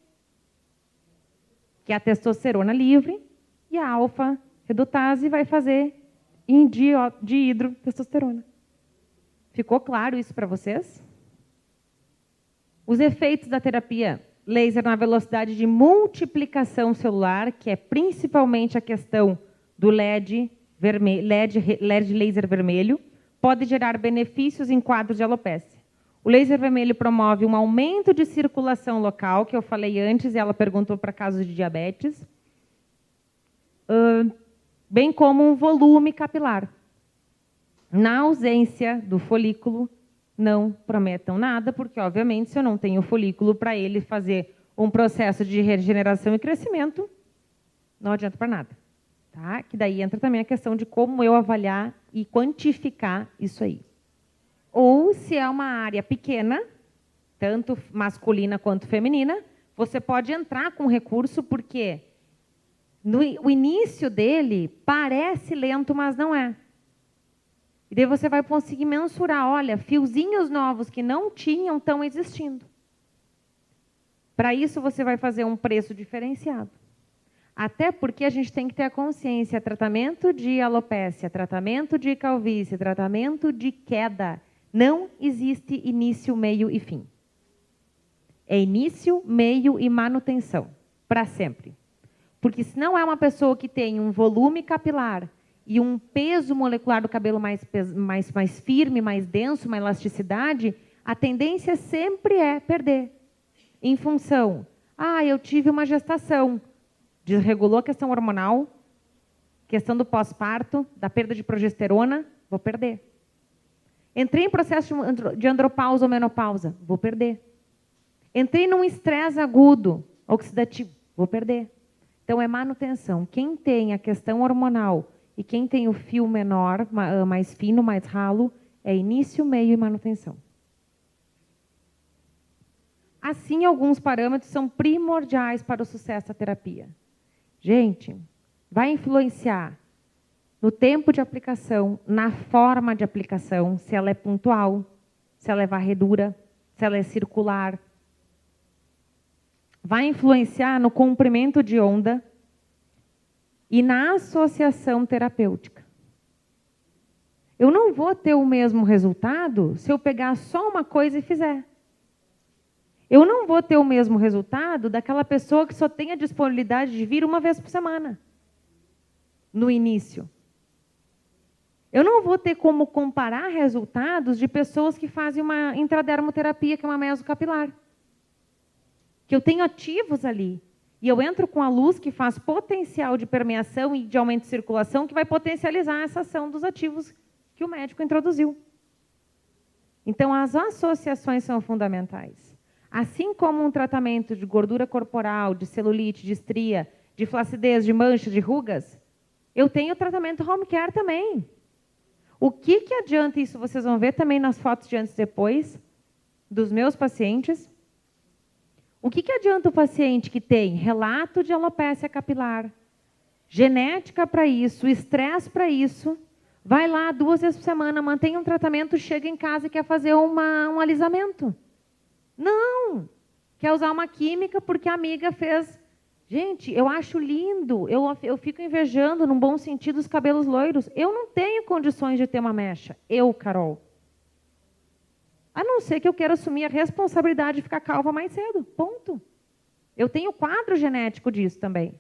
que é a testosterona livre, e a alfa-redutase vai fazer dihidrotestosterona. Ficou claro isso para vocês? Os efeitos da terapia laser na velocidade de multiplicação celular, que é principalmente a questão do LED laser vermelho, pode gerar benefícios em quadros de alopécia. O laser vermelho promove um aumento de circulação local, que eu falei antes, e ela perguntou para casos de diabetes, bem como um volume capilar. Na ausência do folículo, não prometam nada, porque, obviamente, se eu não tenho folículo para ele fazer um processo de regeneração e crescimento, não adianta para nada. Tá? Que daí entra também a questão de como eu avaliar e quantificar isso aí. Ou, se é uma área pequena, tanto masculina quanto feminina, você pode entrar com recurso, porque o início dele parece lento, mas não é. E daí você vai conseguir mensurar, olha, fiozinhos novos que não tinham estão existindo. Para isso, você vai fazer um preço diferenciado. Até porque a gente tem que ter a consciência, tratamento de alopécia, tratamento de calvície, tratamento de queda, não existe início, meio e fim. É início, meio e manutenção, para sempre. Porque se não é uma pessoa que tem um volume capilar e um peso molecular do cabelo mais firme, mais denso, uma elasticidade, a tendência sempre é perder. Em função, eu tive uma gestação, desregulou a questão hormonal, questão do pós-parto, da perda de progesterona, vou perder. Entrei em processo de andropausa ou menopausa, vou perder. Entrei num estresse agudo, oxidativo, vou perder. Então, é manutenção. Quem tem a questão hormonal e quem tem o fio menor, mais fino, mais ralo, é início, meio e manutenção. Assim, alguns parâmetros são primordiais para o sucesso da terapia. Gente, vai influenciar no tempo de aplicação, na forma de aplicação, se ela é pontual, se ela é varredura, se ela é circular. Vai influenciar no comprimento de onda e na associação terapêutica. Eu não vou ter o mesmo resultado se eu pegar só uma coisa e fizer. Eu não vou ter o mesmo resultado daquela pessoa que só tem a disponibilidade de vir uma vez por semana, no início. Eu não vou ter como comparar resultados de pessoas que fazem uma intradermoterapia, que é uma mesocapilar. Que eu tenho ativos ali. E eu entro com a luz que faz potencial de permeação e de aumento de circulação, que vai potencializar essa ação dos ativos que o médico introduziu. Então, as associações são fundamentais. Assim como um tratamento de gordura corporal, de celulite, de estria, de flacidez, de mancha, de rugas, eu tenho o tratamento home care também. O que adianta isso? Vocês vão ver também nas fotos de antes e depois dos meus pacientes. O que adianta o paciente que tem relato de alopécia capilar, genética para isso, estresse para isso, Vai lá 2 vezes por semana, mantém um tratamento, chega em casa e quer fazer um alisamento. Não! Quer usar uma química porque a amiga fez. Gente, eu acho lindo, eu fico invejando, num bom sentido, os cabelos loiros. Eu não tenho condições de ter uma mecha. Eu, Carol. A não ser que eu queira assumir a responsabilidade de ficar calva mais cedo. Ponto. Eu tenho quadro genético disso também.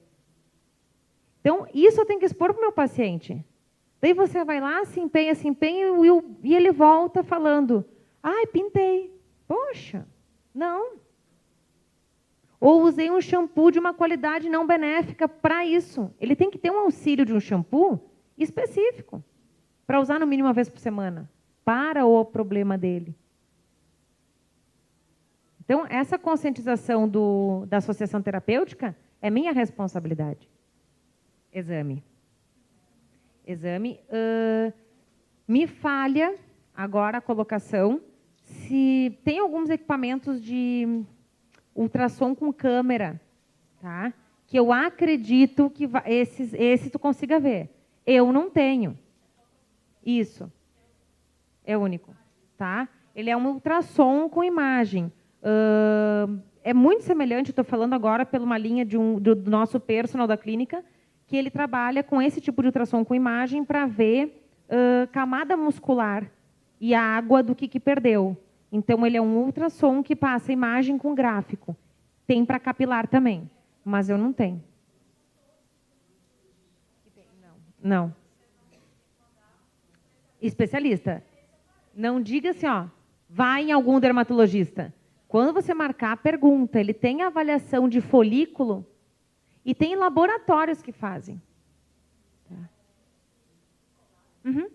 Então, isso eu tenho que expor para o meu paciente. Daí você vai lá, se empenha, e ele volta falando, ai, pintei. Poxa, não. Ou usei um shampoo de uma qualidade não benéfica para isso. Ele tem que ter um auxílio de um shampoo específico, para usar no mínimo uma vez por semana, para o problema dele. Então, essa conscientização da associação terapêutica é minha responsabilidade. Exame. Me falha agora a colocação se tem alguns equipamentos de ultrassom com câmera, tá? Que eu acredito que esse tu consiga ver. Eu não tenho. Isso. É único, tá? Ele é um ultrassom com imagem. É muito semelhante, estou falando agora por uma linha do nosso personal da clínica, que ele trabalha com esse tipo de ultrassom com imagem para ver camada muscular e a água do que perdeu. Então, ele é um ultrassom que passa imagem com gráfico. Tem para capilar também, mas eu não tenho. Não. Especialista. Não diga assim, ó, vai em algum dermatologista. Quando você marcar a pergunta, ele tem avaliação de folículo e tem laboratórios que fazem. Tá. Uhum.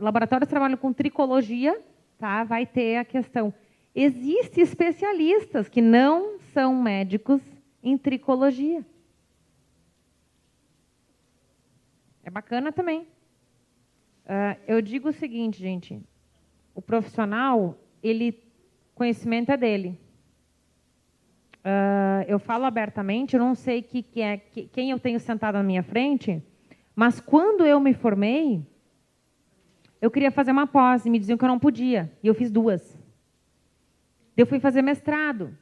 Laboratórios trabalham com tricologia, tá? Vai ter a questão. Existem especialistas que não são médicos em tricologia. É bacana também. Eu digo o seguinte, gente. O profissional, conhecimento é dele. Eu falo abertamente, eu não sei quem eu tenho sentado na minha frente, mas quando eu me formei, eu queria fazer uma pós e me diziam que eu não podia, e eu fiz 2. Eu fui fazer mestrado.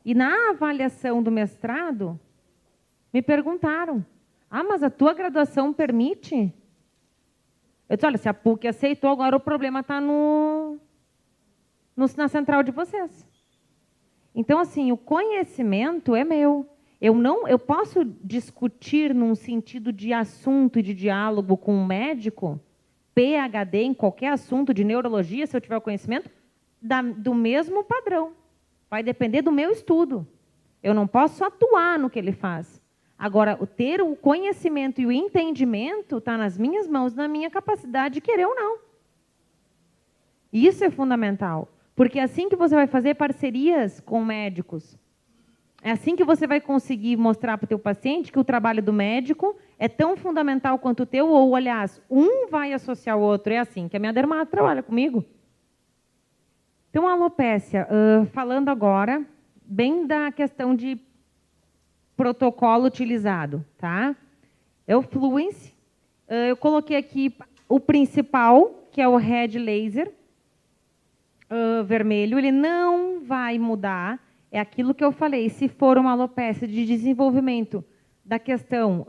E na avaliação do mestrado, me perguntaram, mas a tua graduação permite? Eu disse, olha, se a PUC aceitou, agora o problema está na central de vocês. Então, assim, o conhecimento é meu. Eu posso discutir num sentido de assunto e de diálogo com um médico, PhD em qualquer assunto de neurologia, se eu tiver o conhecimento, do mesmo padrão. Vai depender do meu estudo. Eu não posso atuar no que ele faz. Agora, ter o conhecimento e o entendimento está nas minhas mãos, na minha capacidade de querer ou não. Isso é fundamental. Porque é assim que você vai fazer parcerias com médicos. É assim que você vai conseguir mostrar para o teu paciente que o trabalho do médico é tão fundamental quanto o teu, ou, aliás, um vai associar o outro. É assim que a minha dermato trabalha comigo. Então, a alopécia, falando agora, bem da questão de protocolo utilizado, tá? É o Fluence. Eu coloquei aqui o principal, que é o Red Laser, vermelho. Ele não vai mudar. É aquilo que eu falei. Se for uma alopécia de desenvolvimento da questão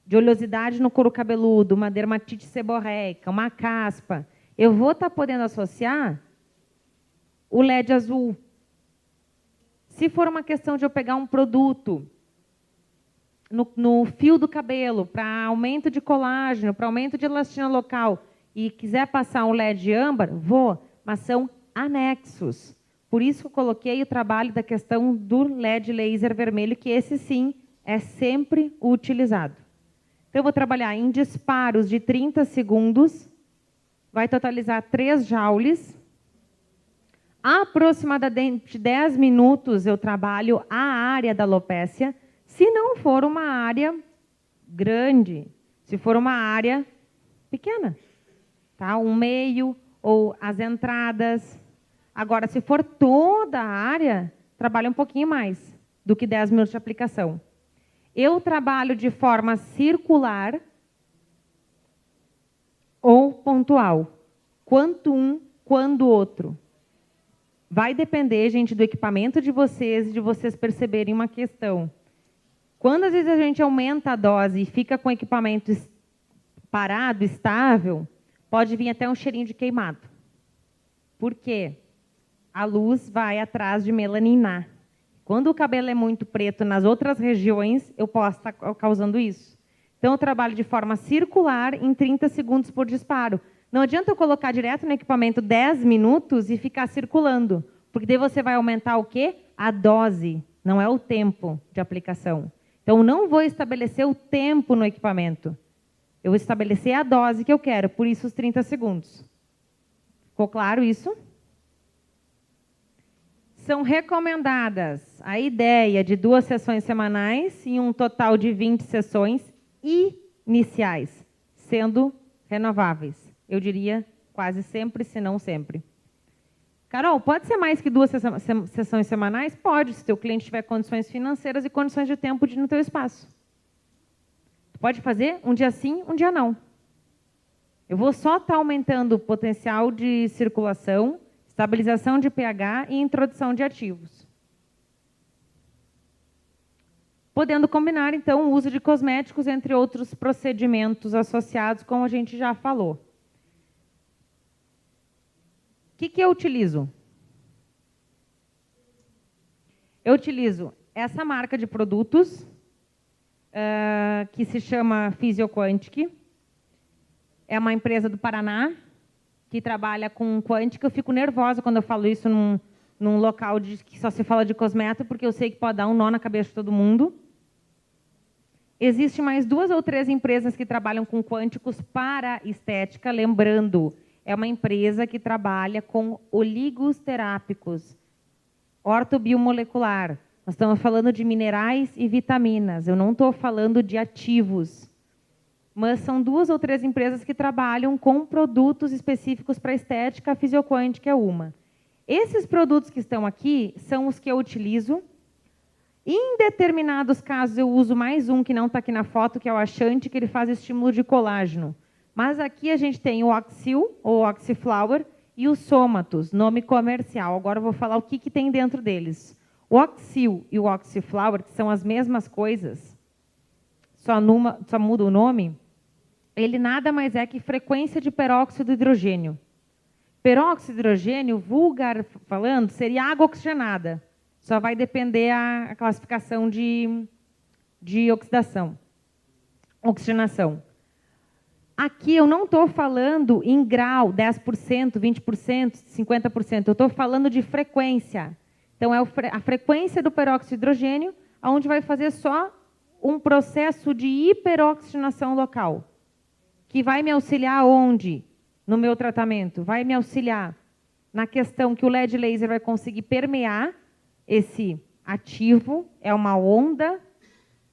de oleosidade no couro cabeludo, uma dermatite seborreica, uma caspa, eu vou estar podendo associar o LED azul. Se for uma questão de eu pegar um produto no fio do cabelo para aumento de colágeno, para aumento de elastina local e quiser passar um LED âmbar, vou, mas são anexos. Por isso que eu coloquei o trabalho da questão do LED laser vermelho, que esse sim é sempre utilizado. Então eu vou trabalhar em disparos de 30 segundos, vai totalizar 3 joules. Aproximadamente 10 minutos eu trabalho a área da alopécia, se não for uma área grande, se for uma área pequena, tá? Um meio ou as entradas. Agora, se for toda a área, trabalha um pouquinho mais do que 10 minutos de aplicação. Eu trabalho de forma circular, ou pontual? Quanto um, quando outro? Vai depender, gente, do equipamento de vocês e de vocês perceberem uma questão. Quando, às vezes, a gente aumenta a dose e fica com o equipamento parado, estável, pode vir até um cheirinho de queimado. Por quê? A luz vai atrás de melaninar. Quando o cabelo é muito preto nas outras regiões, eu posso estar causando isso. Então, eu trabalho de forma circular em 30 segundos por disparo. Não adianta eu colocar direto no equipamento 10 minutos e ficar circulando, porque daí você vai aumentar o quê? A dose, não é o tempo de aplicação. Então, não vou estabelecer o tempo no equipamento. Eu vou estabelecer a dose que eu quero, por isso os 30 segundos. Ficou claro isso? São recomendadas a ideia de 2 sessões semanais e um total de 20 sessões iniciais, sendo renováveis. Eu diria quase sempre, se não sempre. Carol, pode ser mais que 2 sessões semanais? Pode, se o teu cliente tiver condições financeiras e condições de tempo no teu espaço. Tu pode fazer um dia sim, um dia não. Eu vou só estar aumentando o potencial de circulação, estabilização de pH e introdução de ativos. Podendo combinar, então, o uso de cosméticos, entre outros procedimentos associados, como a gente já falou. O que eu utilizo? Eu utilizo essa marca de produtos, que se chama Physioquantic. É uma empresa do Paraná, que trabalha com quântica. Eu fico nervosa quando eu falo isso num local que só se fala de cosmético, porque eu sei que pode dar um nó na cabeça de todo mundo. Existem mais 2 ou 3 empresas que trabalham com quânticos para estética. Lembrando, é uma empresa que trabalha com oligos terápicos, ortobiomolecular. Nós estamos falando de minerais e vitaminas. Eu não estou falando de ativos. Mas são 2 ou 3 empresas que trabalham com produtos específicos para estética. A Physioquantic é uma. Esses produtos que estão aqui são os que eu utilizo. Em determinados casos, eu uso mais um que não está aqui na foto, que é o Axante, que ele faz estímulo de colágeno. Mas aqui a gente tem o Oxil, ou Oxiflower, e o Somatus, nome comercial. Agora eu vou falar o que tem dentro deles. O Oxil e o Oxiflower, que são as mesmas coisas, só muda o nome, ele nada mais é que frequência de peróxido de hidrogênio. Peróxido de hidrogênio, vulgar falando, seria água oxigenada. Só vai depender a classificação de oxigenação. Aqui eu não estou falando em grau, 10%, 20%, 50%. Eu estou falando de frequência. Então, é a frequência do peróxido de hidrogênio, onde vai fazer só um processo de hiperoxigenação local, que vai me auxiliar onde? No meu tratamento. Vai me auxiliar na questão que o LED laser vai conseguir permear esse ativo, é uma onda,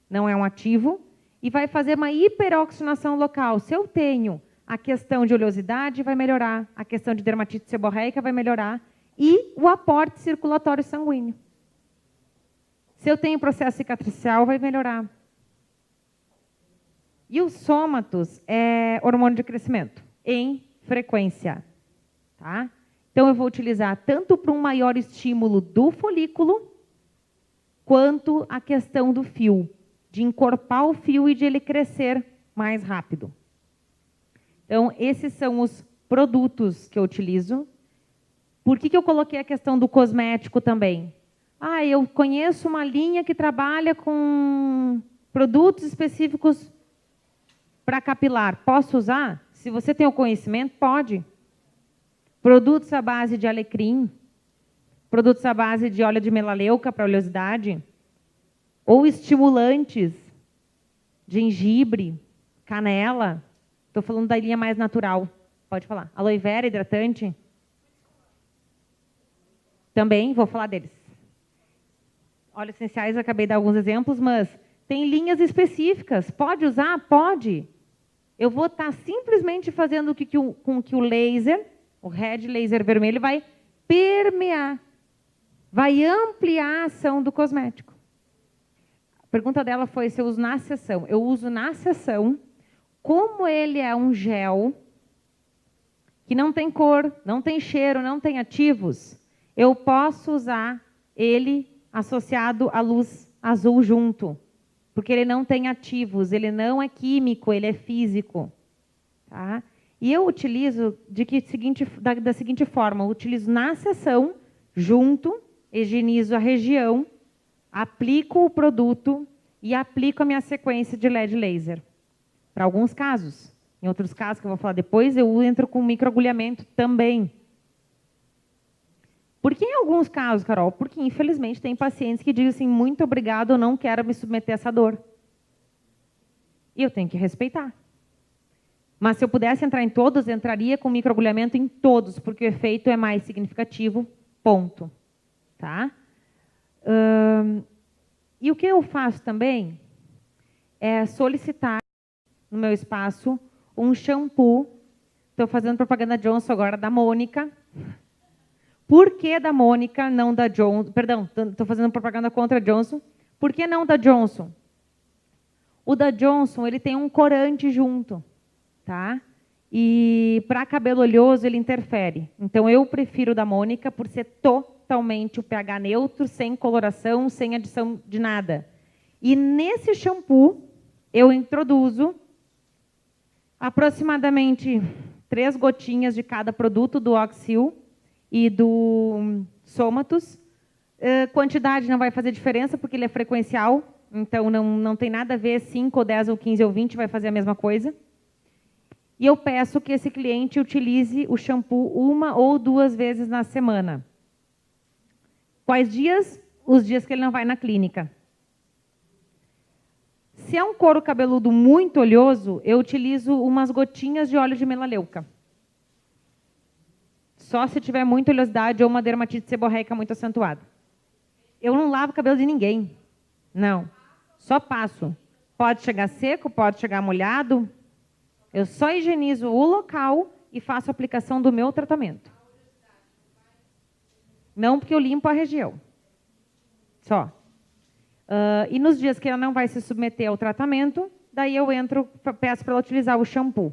não é um ativo, e vai fazer uma hiperoxigenação local. Se eu tenho a questão de oleosidade, vai melhorar, a questão de dermatite seborreica vai melhorar, e o aporte circulatório sanguíneo. Se eu tenho processo cicatricial, vai melhorar. E o Somatus é hormônio de crescimento, em frequência. Tá? Então, eu vou utilizar tanto para um maior estímulo do folículo, quanto a questão do fio, de encorpar o fio e de ele crescer mais rápido. Então, esses são os produtos que eu utilizo. Por que eu coloquei a questão do cosmético também? Eu conheço uma linha que trabalha com produtos específicos para capilar. Posso usar? Se você tem o conhecimento, pode. Produtos à base de alecrim, produtos à base de óleo de melaleuca para oleosidade, ou estimulantes, gengibre, canela. Estou falando da linha mais natural. Pode falar. Aloe vera, hidratante. Também vou falar deles. Óleos essenciais, acabei de dar alguns exemplos, mas tem linhas específicas. Pode usar? Pode. Eu vou estar simplesmente fazendo com que o laser, o red laser vermelho, vai permear, vai ampliar a ação do cosmético. A pergunta dela foi se eu uso na sessão. Eu uso na sessão. Como ele é um gel, que não tem cor, não tem cheiro, não tem ativos, eu posso usar ele associado à luz azul junto, porque ele não tem ativos, ele não é químico, ele é físico. Tá? E eu utilizo da seguinte forma, eu utilizo na sessão, junto, higienizo a região, aplico o produto e aplico a minha sequência de LED laser. Para alguns casos. Em outros casos, que eu vou falar depois, eu entro com microagulhamento também. Por que em alguns casos, Carol? Porque, infelizmente, tem pacientes que dizem assim, muito obrigado, eu não quero me submeter a essa dor. E eu tenho que respeitar. Mas se eu pudesse entrar em todos, eu entraria com microagulhamento em todos, porque o efeito é mais significativo, ponto. Tá? E o que eu faço também é solicitar no meu espaço um shampoo. Estou fazendo propaganda Johnson agora, da Mônica. Por que da Mônica, não da Johnson? Perdão, estou fazendo propaganda contra a Johnson. Por que não da Johnson? O da Johnson, ele tem um corante junto. Tá? E para cabelo oleoso, ele interfere. Então, eu prefiro o da Mônica por ser totalmente o pH neutro, sem coloração, sem adição de nada. E nesse shampoo, eu introduzo aproximadamente 3 gotinhas de cada produto, do Oxil e do Somatus. Quantidade não vai fazer diferença, porque ele é frequencial, então não tem nada a ver, 5, ou 10, ou 15, ou 20, vai fazer a mesma coisa. E eu peço que esse cliente utilize o shampoo 1 ou 2 vezes na semana. Quais dias? Os dias que ele não vai na clínica. Se é um couro cabeludo muito oleoso, eu utilizo umas gotinhas de óleo de melaleuca. Só se tiver muita oleosidade ou uma dermatite seborreica muito acentuada. Eu não lavo o cabelo de ninguém. Não. Só passo. Pode chegar seco, pode chegar molhado. Eu só higienizo o local e faço a aplicação do meu tratamento. Não porque eu limpo a região. Só. E nos dias que ela não vai se submeter ao tratamento, daí eu peço para ela utilizar o shampoo.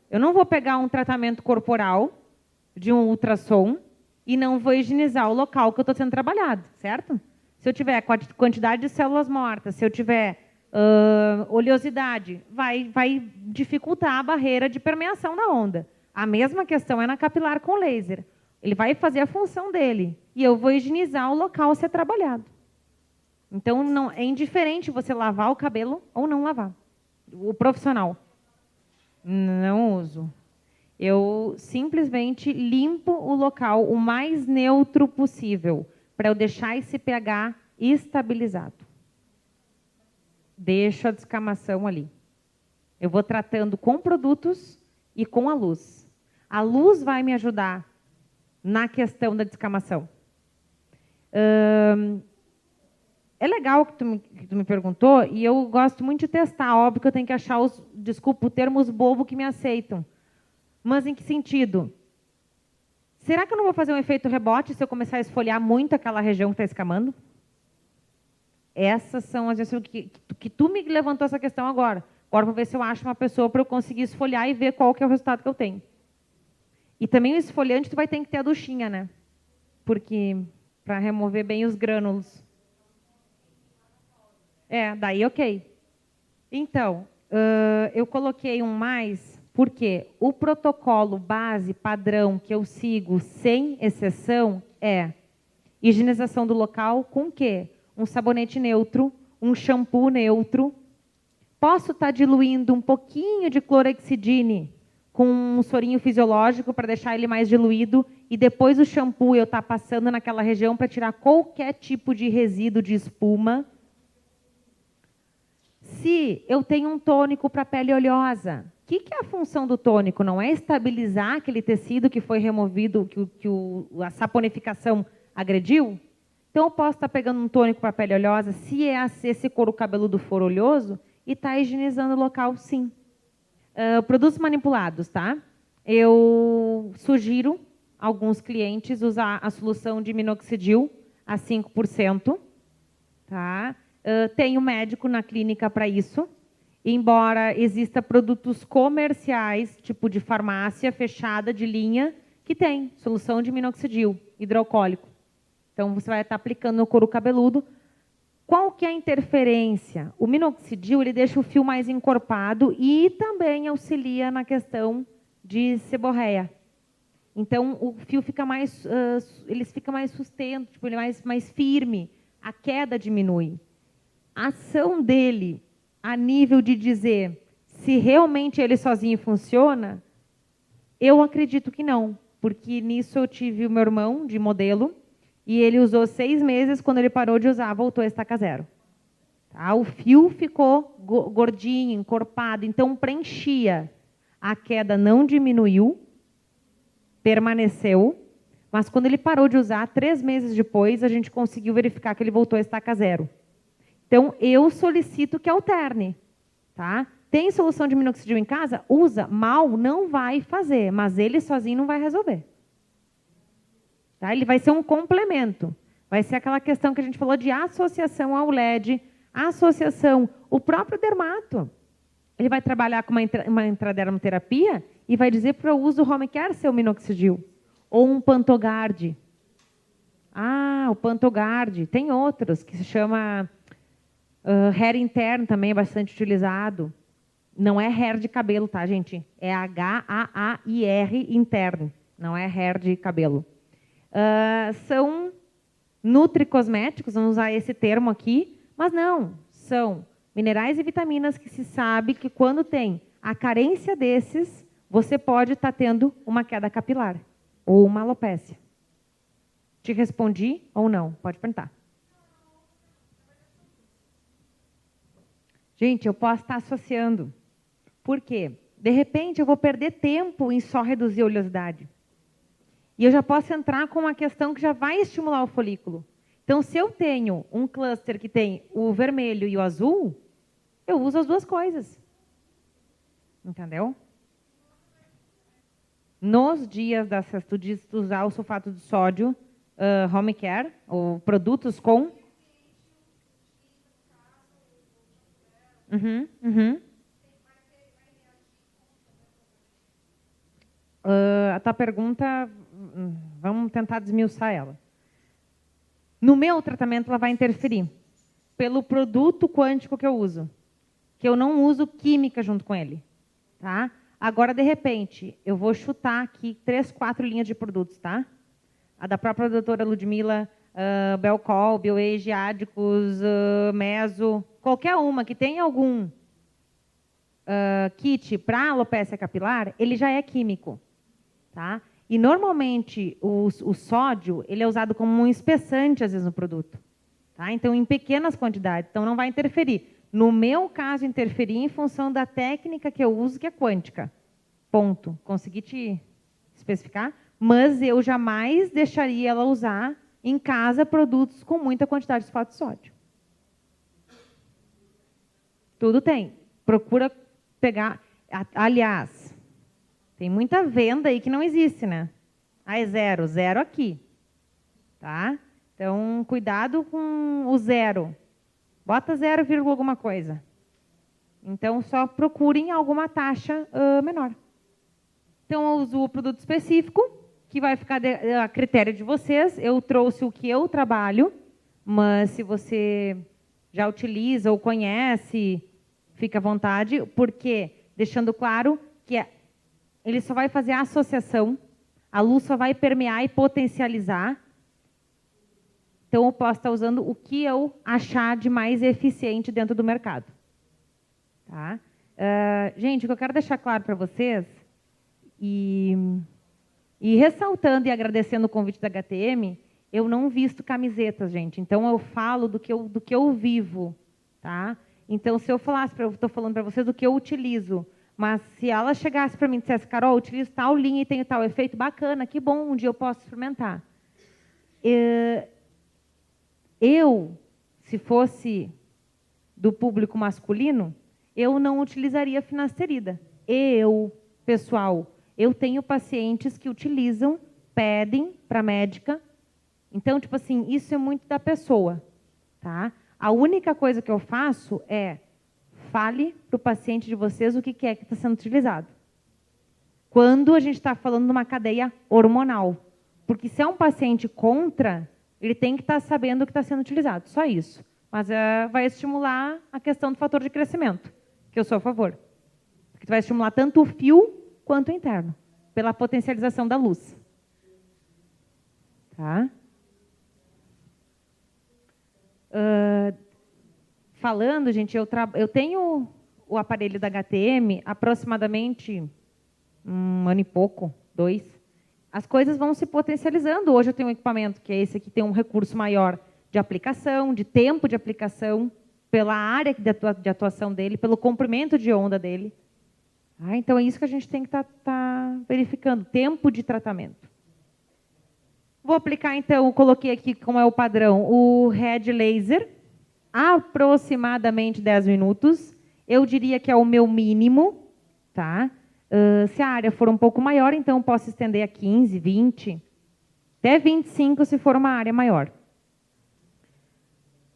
Eu não vou pegar um tratamento corporal de um ultrassom e não vou higienizar o local que eu estou sendo trabalhado, certo? Se eu tiver quantidade de células mortas, se eu tiver oleosidade, vai dificultar a barreira de permeação da onda. A mesma questão é na capilar com laser. Ele vai fazer a função dele e eu vou higienizar o local a ser trabalhado. Então, não, é indiferente você lavar o cabelo ou não lavar. O profissional. Não uso. Eu simplesmente limpo o local o mais neutro possível para eu deixar esse pH estabilizado. Deixo a descamação ali. Eu vou tratando com produtos e com a luz. A luz vai me ajudar na questão da descamação. É legal que tu me perguntou, e eu gosto muito de testar. Óbvio que eu tenho que achar desculpa, termos bobo que me aceitam. Mas em que sentido? Será que eu não vou fazer um efeito rebote se eu começar a esfoliar muito aquela região que está escamando? Essas são as vezes que tu me levantou essa questão agora. Agora vou ver se eu acho uma pessoa para eu conseguir esfoliar e ver qual que é o resultado que eu tenho. E também o esfoliante tu vai ter que ter a duchinha, né? Porque para remover bem os grânulos. Daí ok. Então, eu coloquei um mais, porque o protocolo base, padrão, que eu sigo sem exceção é higienização do local com o quê? Um sabonete neutro, um shampoo neutro. Posso estar diluindo um pouquinho de clorexidine com um sorinho fisiológico para deixar ele mais diluído e depois o shampoo eu estar passando naquela região para tirar qualquer tipo de resíduo de espuma. Se eu tenho um tônico para pele oleosa, o que é a função do tônico? Não é estabilizar aquele tecido que foi removido, que a saponificação agrediu? Então, eu posso estar pegando um tônico para pele oleosa, se esse couro cabeludo for oleoso, e estar higienizando o local, sim. Produtos manipulados, tá? Eu sugiro a alguns clientes usar a solução de minoxidil a 5%, tá? Tenho médico na clínica para isso. embora exista produtos comerciais, tipo de farmácia fechada de linha, que tem solução de minoxidil hidroalcoólico. Então, você vai estar aplicando no couro cabeludo. Qual que é a interferência? O minoxidil ele deixa o fio mais encorpado e também auxilia na questão de seborreia. Então, o fio fica mais, ele fica mais sustento, tipo, ele é mais firme, a queda diminui. A ação dele, a nível de dizer se realmente ele sozinho funciona, eu acredito que não, porque nisso eu tive o meu irmão de modelo, e ele usou 6 meses, quando ele parou de usar, voltou a estaca zero. Tá? O fio ficou gordinho, encorpado, então preenchia. A queda não diminuiu, permaneceu, mas quando ele parou de usar, 3 meses depois, a gente conseguiu verificar que ele voltou a estaca zero. Então, eu solicito que alterne. Tá? Tem solução de minoxidil em casa? Usa. Mal não vai fazer, mas ele sozinho não vai resolver. Tá? Ele vai ser um complemento. Vai ser aquela questão que a gente falou de associação ao LED, associação, o próprio dermato. Ele vai trabalhar com uma intradermoterapia e vai dizer para o uso home care ser o minoxidil. Ou um Pantogard. Ah, o Pantogard. Tem outros que se chama hair interno, também é bastante utilizado. Não é hair de cabelo, tá, gente? É H-A-A-I-R interno. Não é hair de cabelo. São nutricosméticos, vamos usar esse termo aqui, mas não, são minerais e vitaminas que se sabe que quando tem a carência desses, você pode estar tendo uma queda capilar ou uma alopécia. Te respondi ou não? Pode perguntar. Gente, eu posso estar associando. Por quê? De repente, eu vou perder tempo em só reduzir a oleosidade. E eu já posso entrar com uma questão que já vai estimular o folículo. Então, se eu tenho um cluster que tem o vermelho e o azul, eu uso as duas coisas. Entendeu? Nos dias da tu diz usar o sulfato de sódio, home care, ou produtos com... A tua pergunta, vamos tentar desmiuçar ela. No meu tratamento, ela vai interferir pelo produto quântico que eu uso, que eu não uso química junto com ele. Tá? Agora, de repente, eu vou chutar aqui 3, 4 linhas de produtos. Tá? A da própria doutora Ludmila, Belcol, Bioage, Ádicos, Meso, qualquer uma que tenha algum kit para alopecia capilar, ele já é químico. Tá? E, normalmente, o sódio ele é usado como um espessante, às vezes, no produto. Tá? Então, em pequenas quantidades. Então, não vai interferir. No meu caso, interferir em função da técnica que eu uso, que é quântica. Ponto. Consegui te especificar? Mas eu jamais deixaria ela usar em casa produtos com muita quantidade de sulfato de sódio. Tudo tem. Procura pegar... Aliás... Tem muita venda aí que não existe, né? Ah, é zero. Zero aqui. Tá? Então, cuidado com o zero. Bota 0, alguma coisa. Então, só procurem alguma taxa menor. Então, eu uso o produto específico, que vai ficar a critério de vocês. Eu trouxe o que eu trabalho, mas se você já utiliza ou conhece, fica à vontade, porque, deixando claro que ele só vai fazer a associação, a luz só vai permear e potencializar. Então, eu posso estar usando o que eu achar de mais eficiente dentro do mercado. Tá? Gente, o que eu quero deixar claro para vocês, e ressaltando e agradecendo o convite da HTM, eu não visto camisetas, gente. Então, eu falo do que eu vivo. Tá? Então, se eu falasse, eu estou falando para vocês do que eu utilizo, mas se ela chegasse para mim e dissesse, Carol, eu utilizo tal linha e tenho tal efeito, bacana, que bom, um dia eu posso experimentar. Eu, se fosse do público masculino, eu não utilizaria finasterida. Pessoal, eu tenho pacientes que utilizam, pedem para a médica. Então, tipo assim, isso é muito da pessoa. Tá? A única coisa que eu faço é fale para o paciente de vocês o que é que está sendo utilizado. Quando a gente está falando de uma cadeia hormonal. Porque se é um paciente contra, ele tem que estar sabendo o que está sendo utilizado. Só isso. Mas vai estimular a questão do fator de crescimento, que eu sou a favor. Porque vai estimular tanto o fio quanto o interno, pela potencialização da luz. Tá? Falando, gente, eu tenho o aparelho da HTM aproximadamente 1 ano e pouco, 2. As coisas vão se potencializando. Hoje eu tenho um equipamento que é esse aqui, tem um recurso maior de aplicação, de tempo de aplicação, pela área de atuação dele, pelo comprimento de onda dele. Então é isso que a gente tem que estar verificando, tempo de tratamento. Vou aplicar, então, coloquei aqui como é o padrão, o Red Laser, aproximadamente 10 minutos. Eu diria que é o meu mínimo, tá? Se a área for um pouco maior, então eu posso estender a 15, 20, até 25 se for uma área maior.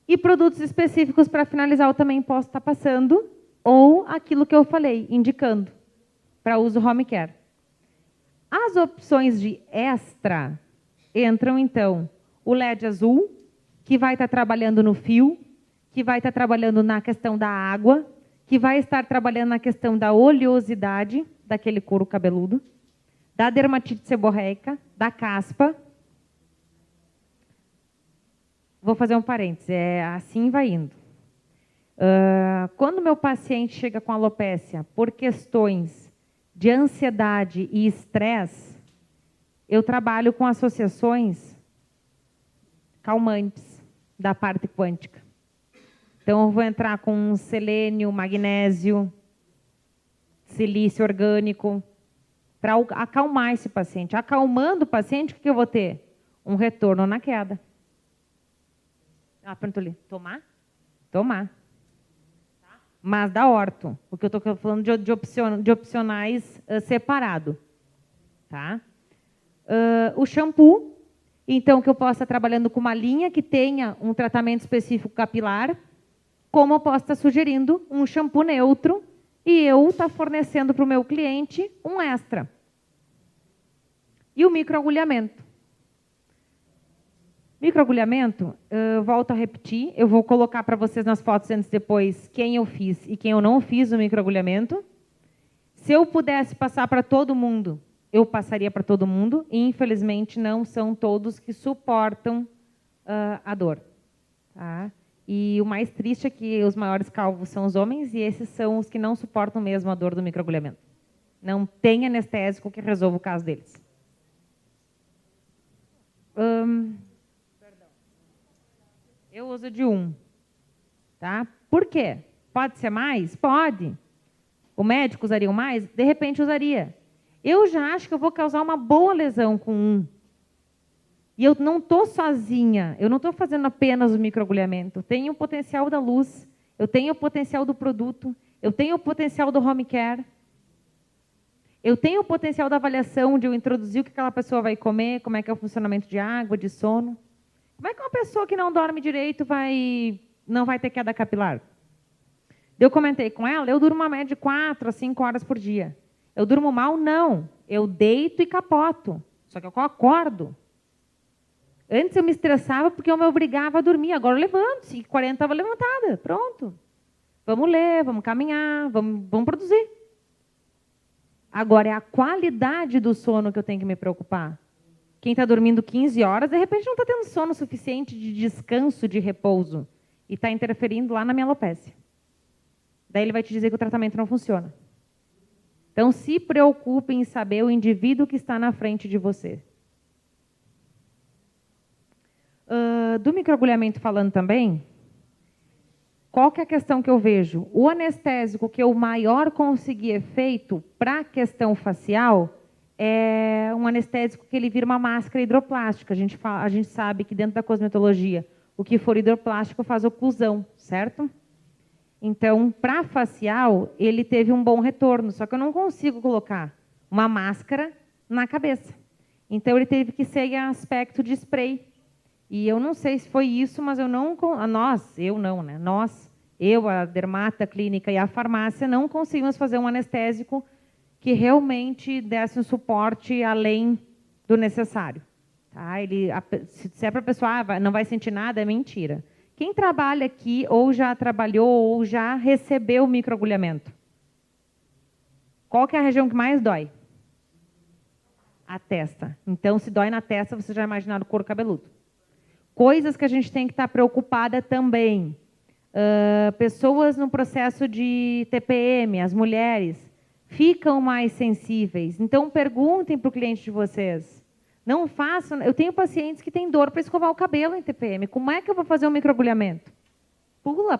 E produtos específicos para finalizar eu também posso estar passando, ou aquilo que eu falei, indicando, para uso home care. As opções de extra entram, então, o LED azul, que vai estar trabalhando no fio, que vai estar trabalhando na questão da água, que vai estar trabalhando na questão da oleosidade daquele couro cabeludo, da dermatite seborreica, da caspa. Vou fazer um parênteses, assim vai indo. Quando meu paciente chega com alopécia por questões de ansiedade e estresse, eu trabalho com associações calmantes da parte quântica. Então, eu vou entrar com selênio, magnésio, silício orgânico, para acalmar esse paciente. Acalmando o paciente, o que eu vou ter? Um retorno na queda. Perguntou ali, tomar? Tomar. Tá? Mas da orto, porque eu estou falando de opcionais separado. Tá? O shampoo, então, que eu possa estar trabalhando com uma linha que tenha um tratamento específico capilar, como eu posso estar sugerindo um shampoo neutro e eu estar fornecendo para o meu cliente um extra. E o microagulhamento. Microagulhamento, volto a repetir, eu vou colocar para vocês nas fotos antes e depois quem eu fiz e quem eu não fiz o microagulhamento. Se eu pudesse passar para todo mundo, eu passaria para todo mundo, e infelizmente não são todos que suportam a dor. Tá? E o mais triste é que os maiores calvos são os homens, e esses são os que não suportam mesmo a dor do microagulhamento. Não tem anestésico que resolva o caso deles. Eu uso de 1. Tá? Por quê? Pode ser mais? Pode. O médico usaria mais? De repente usaria. Eu já acho que eu vou causar uma boa lesão com 1. E eu não estou sozinha, eu não estou fazendo apenas o microagulhamento. Eu tenho o potencial da luz, eu tenho o potencial do produto, eu tenho o potencial do home care, eu tenho o potencial da avaliação de eu introduzir o que aquela pessoa vai comer, como é que é o funcionamento de água, de sono. Como é que uma pessoa que não dorme direito não vai ter queda capilar? Eu comentei com ela, eu durmo uma média de 4 a 5 horas por dia. Eu durmo mal? Não. Eu deito e capoto. Só que eu acordo. Antes eu me estressava porque eu me obrigava a dormir. Agora eu levanto. 5h40 estava levantada. Pronto. Vamos ler, vamos caminhar, vamos produzir. Agora é a qualidade do sono que eu tenho que me preocupar. Quem está dormindo 15 horas, de repente não está tendo sono suficiente de descanso, de repouso. E está interferindo lá na minha alopécia. Daí ele vai te dizer que o tratamento não funciona. Então, se preocupe em saber o indivíduo que está na frente de você. Do microagulhamento falando também, qual que é a questão que eu vejo? O anestésico que eu maior consegui efeito para a questão facial é um anestésico que ele vira uma máscara hidroplástica. A gente sabe que dentro da cosmetologia, o que for hidroplástico faz oclusão, certo? Então, para facial, ele teve um bom retorno, só que eu não consigo colocar uma máscara na cabeça. Então, ele teve que ser em aspecto de spray. E eu não sei se foi isso, mas eu não... Nós eu, a dermata clínica e a farmácia, não conseguimos fazer um anestésico que realmente desse um suporte além do necessário. Tá? Se disser para a pessoa, não vai sentir nada, é mentira. Quem trabalha aqui ou já trabalhou ou já recebeu microagulhamento? Qual que é a região que mais dói? A testa. Então, se dói na testa, você já imagina o couro cabeludo. Coisas que a gente tem que estar preocupada também. Pessoas no processo de TPM, as mulheres, ficam mais sensíveis. Então, perguntem para o cliente de vocês. Não façam... Eu tenho pacientes que têm dor para escovar o cabelo em TPM. Como é que eu vou fazer um microagulhamento? Pula,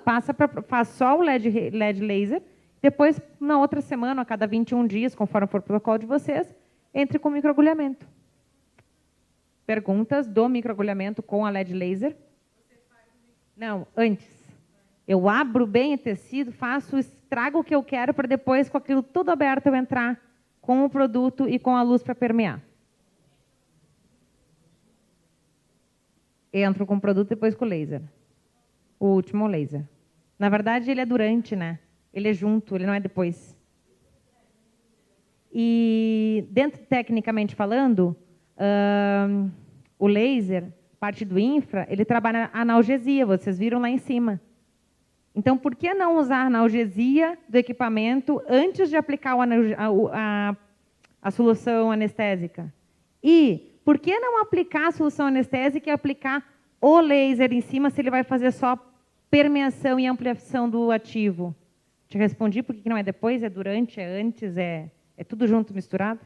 faz só o LED laser, depois, na outra semana, a cada 21 dias, conforme for o protocolo de vocês, entre com microagulhamento. Perguntas do microagulhamento com a LED laser? Não, antes. Eu abro bem o tecido, trago o que eu quero para depois, com aquilo tudo aberto, eu entrar com o produto e com a luz para permear. Entro com o produto e depois com o laser. O último laser. Na verdade, ele é durante, né? Ele é junto, ele não é depois. E, tecnicamente falando, o laser, parte do infra, ele trabalha analgesia, vocês viram lá em cima. Então, por que não usar a analgesia do equipamento antes de aplicar a solução anestésica? E por que não aplicar a solução anestésica e aplicar o laser em cima se ele vai fazer só permeação e ampliação do ativo? Te respondi por que não é depois, é durante, é antes, é tudo junto, misturado?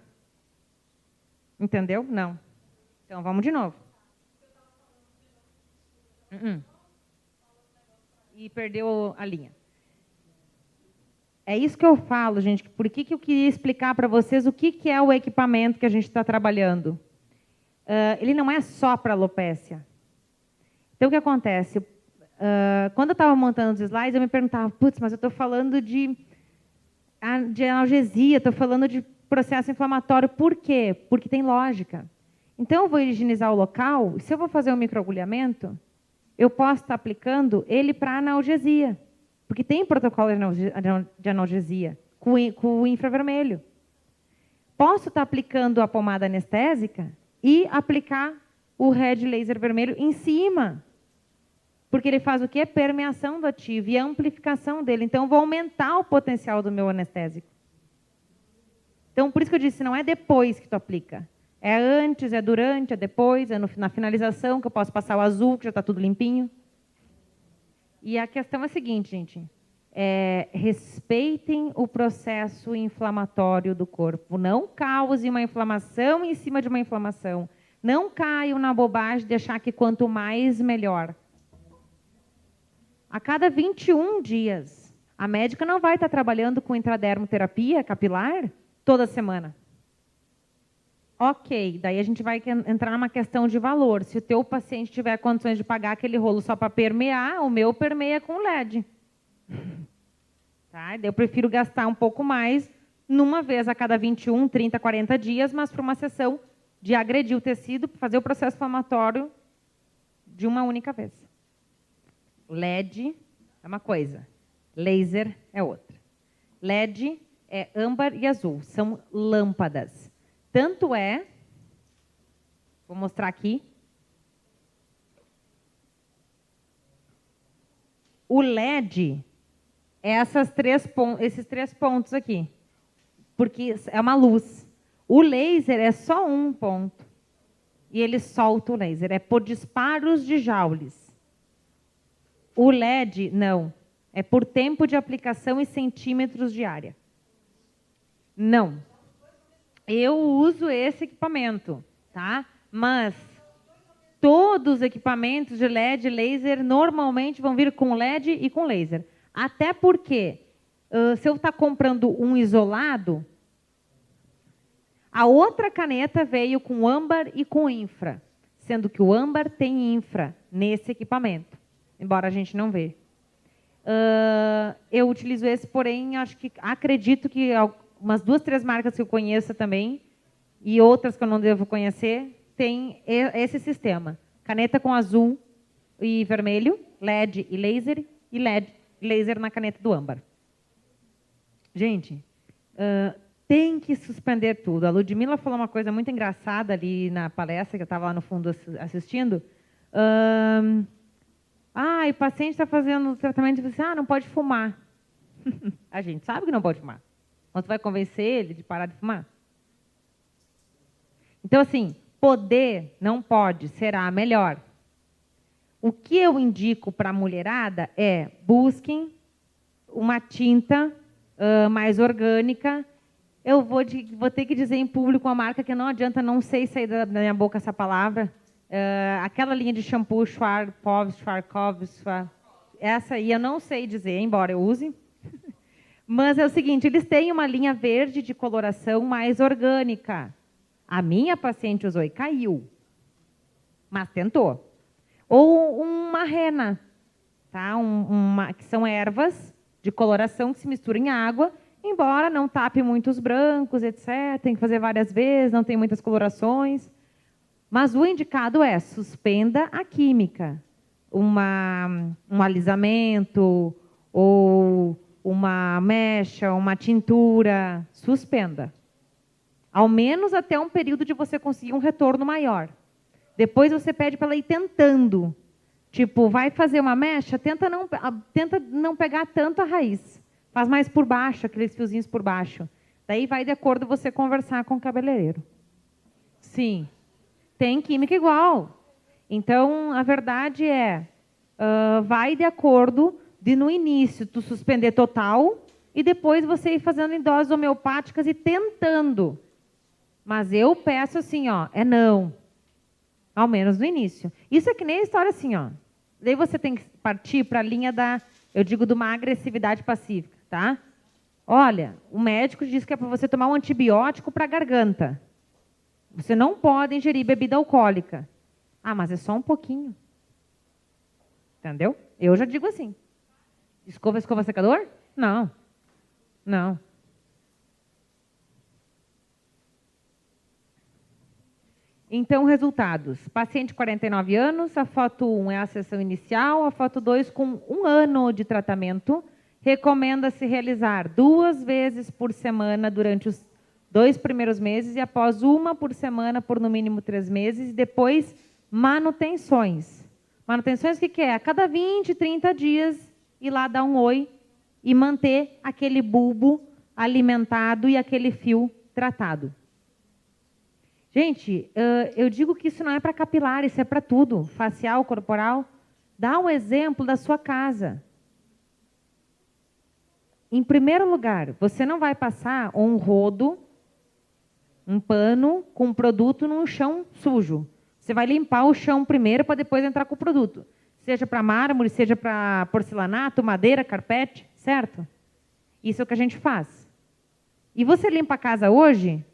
Entendeu? Não. Então, vamos de novo. E perdeu a linha. É isso que eu falo, gente. Por que eu queria explicar para vocês o que é o equipamento que a gente está trabalhando? Ele não é só para alopécia. Então, o que acontece? Quando eu estava montando os slides, eu me perguntava, putz, mas eu estou falando de analgesia, estou falando de processo inflamatório. Por quê? Porque tem lógica. Então, eu vou higienizar o local, e se eu vou fazer um microagulhamento, eu posso estar aplicando ele para analgesia, porque tem protocolo de analgesia com o infravermelho. Posso estar aplicando a pomada anestésica e aplicar o red laser vermelho em cima, porque ele faz o quê? Permeação do ativo e amplificação dele. Então, eu vou aumentar o potencial do meu anestésico. Então, por isso que eu disse, não é depois que tu aplica. É antes, é durante, é depois, é na finalização, que eu posso passar o azul, que já está tudo limpinho. E a questão é a seguinte, gente. Respeitem o processo inflamatório do corpo. Não cause uma inflamação em cima de uma inflamação. Não caiam na bobagem de achar que quanto mais, melhor. A cada 21 dias, a médica não vai estar trabalhando com intradermoterapia capilar toda semana. Ok, daí a gente vai entrar numa questão de valor. Se o teu paciente tiver condições de pagar aquele rolo só para permear, o meu permeia com LED. Tá? Eu prefiro gastar um pouco mais numa vez a cada 21, 30, 40 dias, mas para uma sessão de agredir o tecido, fazer o processo inflamatório de uma única vez. LED é uma coisa, laser é outra. LED é âmbar e azul, são lâmpadas. Tanto é, vou mostrar aqui, o LED é esses três pontos aqui, porque é uma luz. O laser é só um ponto, e ele solta o laser, é por disparos de joules. O LED, não, é por tempo de aplicação e centímetros de área. Não. Eu uso esse equipamento, tá? Mas todos os equipamentos de LED e laser normalmente vão vir com LED e com laser. Até porque, se eu estar comprando um isolado, a outra caneta veio com âmbar e com infra, sendo que o âmbar tem infra nesse equipamento, embora a gente não veja. Eu utilizo esse, porém, acredito que umas 2, 3 marcas que eu conheço também, e outras que eu não devo conhecer, tem esse sistema. Caneta com azul e vermelho, LED e laser, e LED laser na caneta do âmbar. Gente, tem que suspender tudo. A Ludmila falou uma coisa muito engraçada ali na palestra, que eu estava lá no fundo assistindo. O paciente está fazendo o tratamento e você, não pode fumar. A gente sabe que não pode fumar. Mas você vai convencer ele de parar de fumar? Então, assim, poder, não pode, será melhor. O que eu indico para a mulherada é busquem uma tinta mais orgânica. Eu vou ter que dizer em público uma marca que não adianta, não sei sair da minha boca essa palavra. Aquela linha de shampoo, Schwarzkopf, essa aí eu não sei dizer, embora eu use. Mas é o seguinte, eles têm uma linha verde de coloração mais orgânica. A minha paciente usou e caiu, mas tentou. Ou uma rena, tá? Que são ervas de coloração que se misturam em água, embora não tape muitos brancos, etc. Tem que fazer várias vezes, não tem muitas colorações. Mas o indicado é suspenda a química. Um alisamento ou uma mecha, uma tintura, suspenda. Ao menos até um período de você conseguir um retorno maior. Depois você pede para ela ir tentando. Tipo, vai fazer uma mecha, tenta não pegar tanto a raiz. Faz mais por baixo, aqueles fiozinhos por baixo. Daí vai de acordo você conversar com o cabeleireiro. Sim, tem química igual. Então, a verdade é, vai de acordo de no início tu suspender total e depois você ir fazendo em doses homeopáticas e tentando. Mas eu peço assim, não. Ao menos no início. Isso é que nem a história assim, Daí você tem que partir para a linha de uma agressividade pacífica, tá? Olha, o médico diz que é para você tomar um antibiótico para a garganta. Você não pode ingerir bebida alcoólica. Mas é só um pouquinho. Entendeu? Eu já digo assim. Escova secador? Não. Não. Então, resultados. Paciente 49 anos, a foto 1 é a sessão inicial, a foto 2 com 1 ano de tratamento. Recomenda-se realizar 2 vezes por semana durante os 2 primeiros meses e após 1 por semana por no mínimo 3 meses. E depois, manutenções. Manutenções o que é? A cada 20, 30 dias, ir lá dar um oi e manter aquele bulbo alimentado e aquele fio tratado. Gente, eu digo que isso não é para capilar, isso é para tudo, facial, corporal. Dá um exemplo da sua casa. Em primeiro lugar, você não vai passar um rodo, um pano com um produto num chão sujo. Você vai limpar o chão primeiro para depois entrar com o produto. Seja para mármore, seja para porcelanato, madeira, carpete, certo? Isso é o que a gente faz. E você limpa a casa hoje...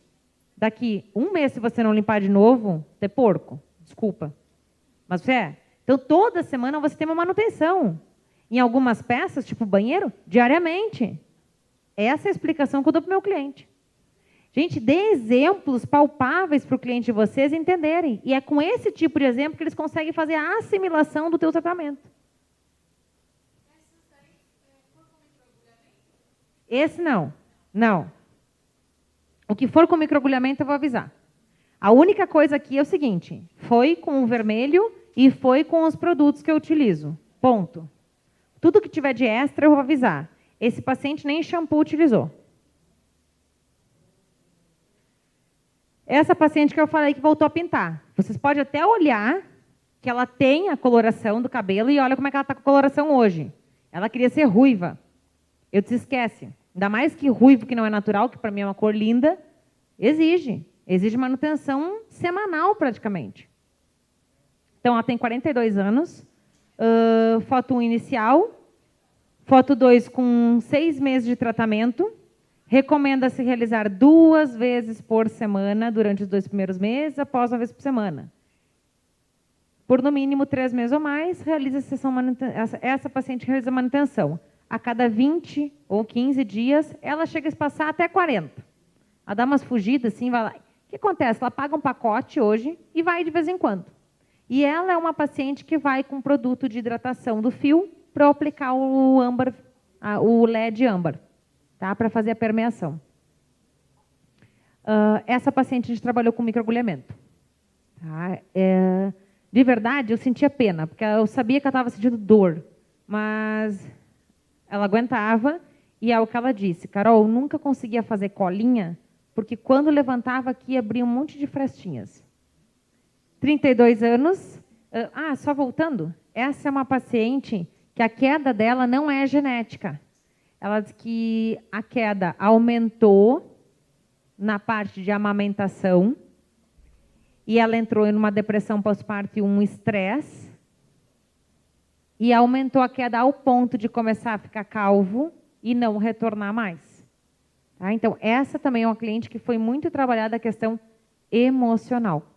Daqui 1 mês, se você não limpar de novo, é porco. Desculpa. Mas você é. Então, toda semana você tem uma manutenção. Em algumas peças, tipo banheiro, diariamente. Essa é a explicação que eu dou para o meu cliente. Gente, dê exemplos palpáveis para o cliente de vocês entenderem. E é com esse tipo de exemplo que eles conseguem fazer a assimilação do teu tratamento. Esse não. Não. O que for com microagulhamento, eu vou avisar. A única coisa aqui é o seguinte, foi com o vermelho e foi com os produtos que eu utilizo. Ponto. Tudo que tiver de extra, eu vou avisar. Esse paciente nem shampoo utilizou. Essa paciente que eu falei que voltou a pintar. Vocês podem até olhar que ela tem a coloração do cabelo e olha como é que ela está com a coloração hoje. Ela queria ser ruiva. Eu disse, esquece. Ainda mais que ruivo, que não é natural, que para mim é uma cor linda, exige manutenção semanal praticamente. Então, ela tem 42 anos, foto 1 inicial, foto 2 com 6 meses de tratamento, recomenda-se realizar 2 vezes por semana durante os 2 primeiros meses, após 1 vez por semana. Por no mínimo 3 meses ou mais, essa paciente realiza manutenção. A cada 20 ou 15 dias, ela chega a passar até 40. Ela dá umas fugidas, assim, vai lá. O que acontece? Ela paga um pacote hoje e vai de vez em quando. E ela é uma paciente que vai com produto de hidratação do fio para eu aplicar o âmbar, o LED âmbar, tá? Para fazer a permeação. Essa paciente a gente trabalhou com microagulhamento. Tá? De verdade, eu sentia pena, porque eu sabia que ela estava sentindo dor, mas ela aguentava, e é o que ela disse: Carol, nunca conseguia fazer colinha, porque quando levantava aqui, abria um monte de frestinhas. 32 anos. Só voltando, essa é uma paciente que a queda dela não é genética. Ela diz que a queda aumentou na parte de amamentação, e ela entrou em uma depressão pós-parto e um estresse, e aumentou a queda ao ponto de começar a ficar calvo e não retornar mais. Tá? Então, essa também é uma cliente que foi muito trabalhada a questão emocional.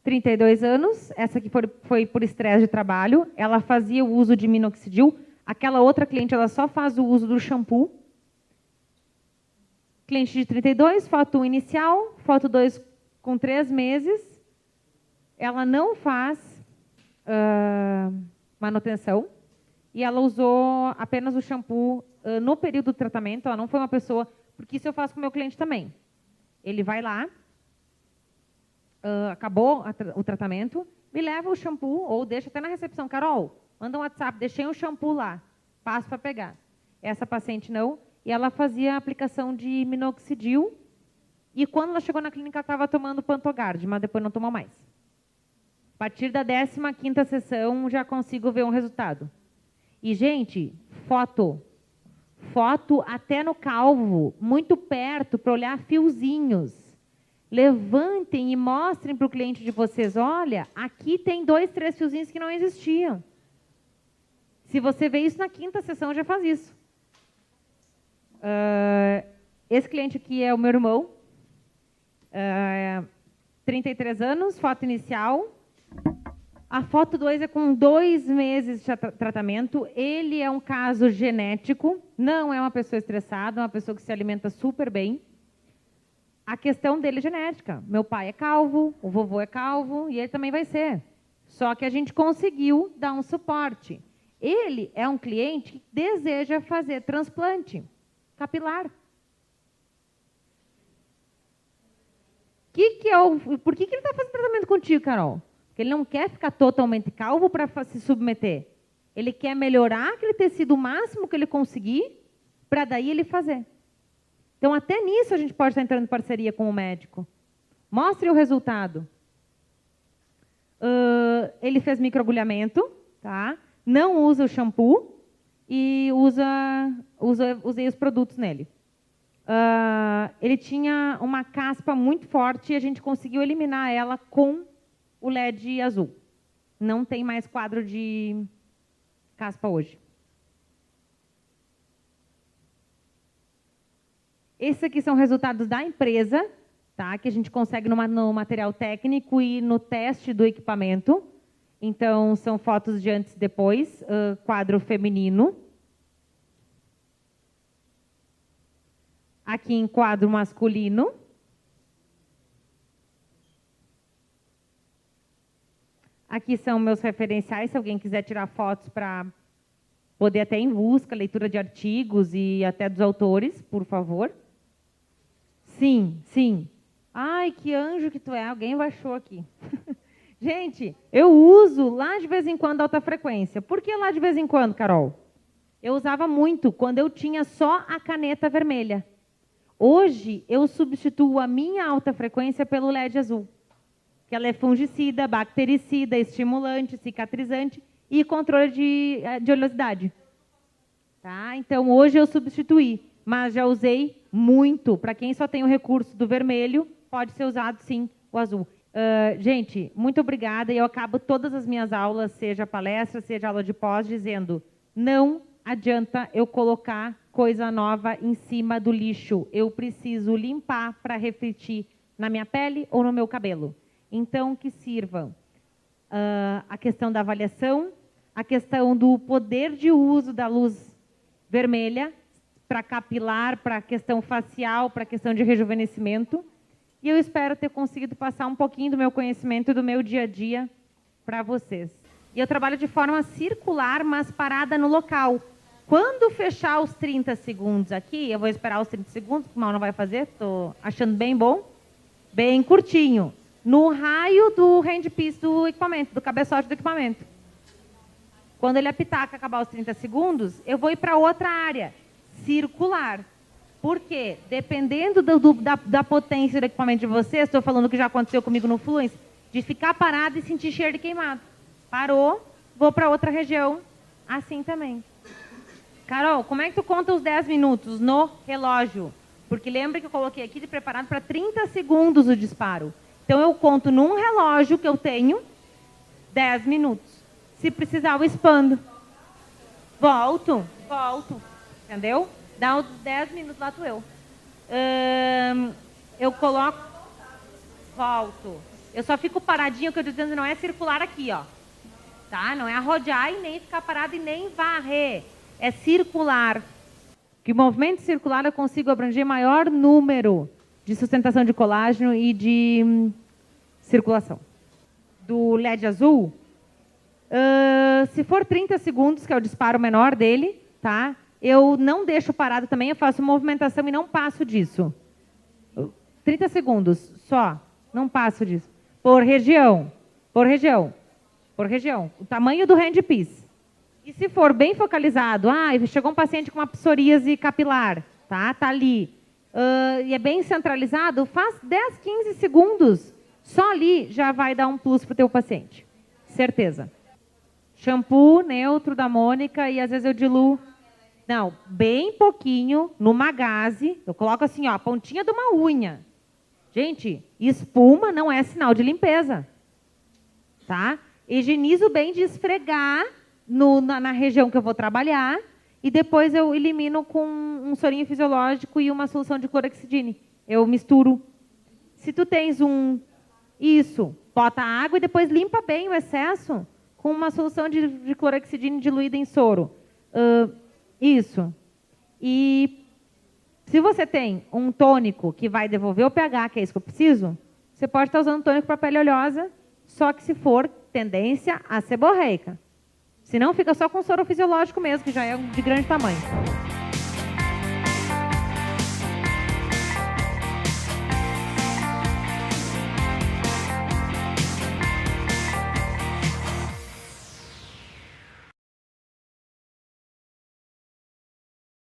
32 anos, essa aqui foi por estresse de trabalho, ela fazia o uso de minoxidil. Aquela outra cliente, ela só faz o uso do shampoo. Cliente de 32, foto 1 inicial, foto 2 com 3 meses. Ela não faz manutenção e ela usou apenas o shampoo no período do tratamento. Ela não foi uma pessoa... Porque isso eu faço com o meu cliente também. Ele vai lá, acabou o tratamento, me leva o shampoo ou deixa até na recepção. Carol, manda um WhatsApp, deixei um shampoo lá, passo para pegar. Essa paciente não. E ela fazia a aplicação de minoxidil. E quando ela chegou na clínica, ela estava tomando Pantogard, mas depois não tomou mais. A partir da 15ª sessão, já consigo ver um resultado. E, gente, foto até no calvo, muito perto, para olhar fiozinhos. Levantem e mostrem para o cliente de vocês, olha, aqui tem 2, 3 fiozinhos que não existiam. Se você vê isso na 5ª sessão, já faz isso. Esse cliente aqui é o meu irmão, 33 anos, foto inicial. A foto 2 é com 2 meses de tratamento. Ele é um caso genético, não é uma pessoa estressada, é uma pessoa que se alimenta super bem. A questão dele é genética. Meu pai é calvo, o vovô é calvo e ele também vai ser. Só que a gente conseguiu dar um suporte. Ele é um cliente que deseja fazer transplante capilar. Por que ele está fazendo tratamento contigo, Carol? Porque ele não quer ficar totalmente calvo para se submeter. Ele quer melhorar aquele tecido o máximo que ele conseguir, para daí ele fazer. Então, até nisso a gente pode estar entrando em parceria com o médico. Mostre o resultado. Ele fez microagulhamento, tá? Não usa o shampoo e usei os produtos nele. Ele tinha uma caspa muito forte e a gente conseguiu eliminar ela com o LED azul. Não tem mais quadro de caspa hoje. Esses aqui são resultados da empresa, tá? Que a gente consegue no material técnico e no teste do equipamento. Então, são fotos de antes e depois, quadro feminino. Aqui em quadro masculino. Aqui são meus referenciais, se alguém quiser tirar fotos para poder até em busca, leitura de artigos e até dos autores, por favor. Sim, sim. Ai, que anjo que tu é, alguém baixou aqui. Gente, eu uso lá de vez em quando alta frequência. Por que lá de vez em quando, Carol? Eu usava muito quando eu tinha só a caneta vermelha. Hoje, eu substituo a minha alta frequência pelo LED azul. Que ela é fungicida, bactericida, estimulante, cicatrizante e controle de oleosidade. Tá? Então, hoje eu substituí, mas já usei muito. Para quem só tem o recurso do vermelho, pode ser usado, sim, o azul. Gente, muito obrigada. Eu acabo todas as minhas aulas, seja palestra, seja aula de pós, dizendo: não adianta eu colocar coisa nova em cima do lixo. Eu preciso limpar para refletir na minha pele ou no meu cabelo. Então, que sirvam a questão da avaliação, a questão do poder de uso da luz vermelha para capilar, para a questão facial, para a questão de rejuvenescimento. E eu espero ter conseguido passar um pouquinho do meu conhecimento e do meu dia a dia para vocês. E eu trabalho de forma circular, mas parada no local. Quando fechar os 30 segundos aqui, eu vou esperar os 30 segundos, que o mal não vai fazer, estou achando bem bom, bem curtinho, no raio do handpiece do equipamento, do cabeçote do equipamento. Quando ele apitar que acabar os 30 segundos, eu vou ir para outra área, circular. Por quê? Dependendo da potência do equipamento de vocês, estou falando que já aconteceu comigo no Fluence, de ficar parado e sentir cheiro de queimado. Parou, vou para outra região, assim também. Carol, como é que tu conta os 10 minutos no relógio? Porque lembra que eu coloquei aqui de preparado para 30 segundos o disparo. Então eu conto num relógio que eu tenho 10 minutos. Se precisar, eu expando. Volto. Entendeu? Dá uns 10 minutos, lá tô eu. Eu coloco... Volto. Eu só fico paradinho, que eu estou dizendo, não é circular aqui, ó. Tá? Não é arrodear e nem ficar parado e nem varrer. É circular. Que o movimento circular eu consigo abranger maior número de sustentação de colágeno e de circulação. Do LED azul, se for 30 segundos, que é o disparo menor dele, tá? Eu não deixo parado também, eu faço movimentação e não passo disso. 30 segundos só, não passo disso. Por região. O tamanho do handpiece. E se for bem focalizado, chegou um paciente com uma psoríase capilar, tá ali, e é bem centralizado, faz 10, 15 segundos. Só ali já vai dar um plus para o teu paciente. Certeza. Shampoo neutro da Mônica e às vezes eu diluo. Não, bem pouquinho, numa gaze, eu coloco assim, ó, a pontinha de uma unha. Gente, espuma não é sinal de limpeza. Tá? Higienizo bem de esfregar na região que eu vou trabalhar e depois eu elimino com um sorinho fisiológico e uma solução de clorexidine. Eu misturo. Se tu tens isso, bota água e depois limpa bem o excesso com uma solução de clorexidine diluída em soro. Isso. E se você tem um tônico que vai devolver o pH, que é isso que eu preciso, você pode estar usando tônico para pele oleosa, só que se for tendência a seborreica. Se não, fica só com soro fisiológico mesmo, que já é de grande tamanho.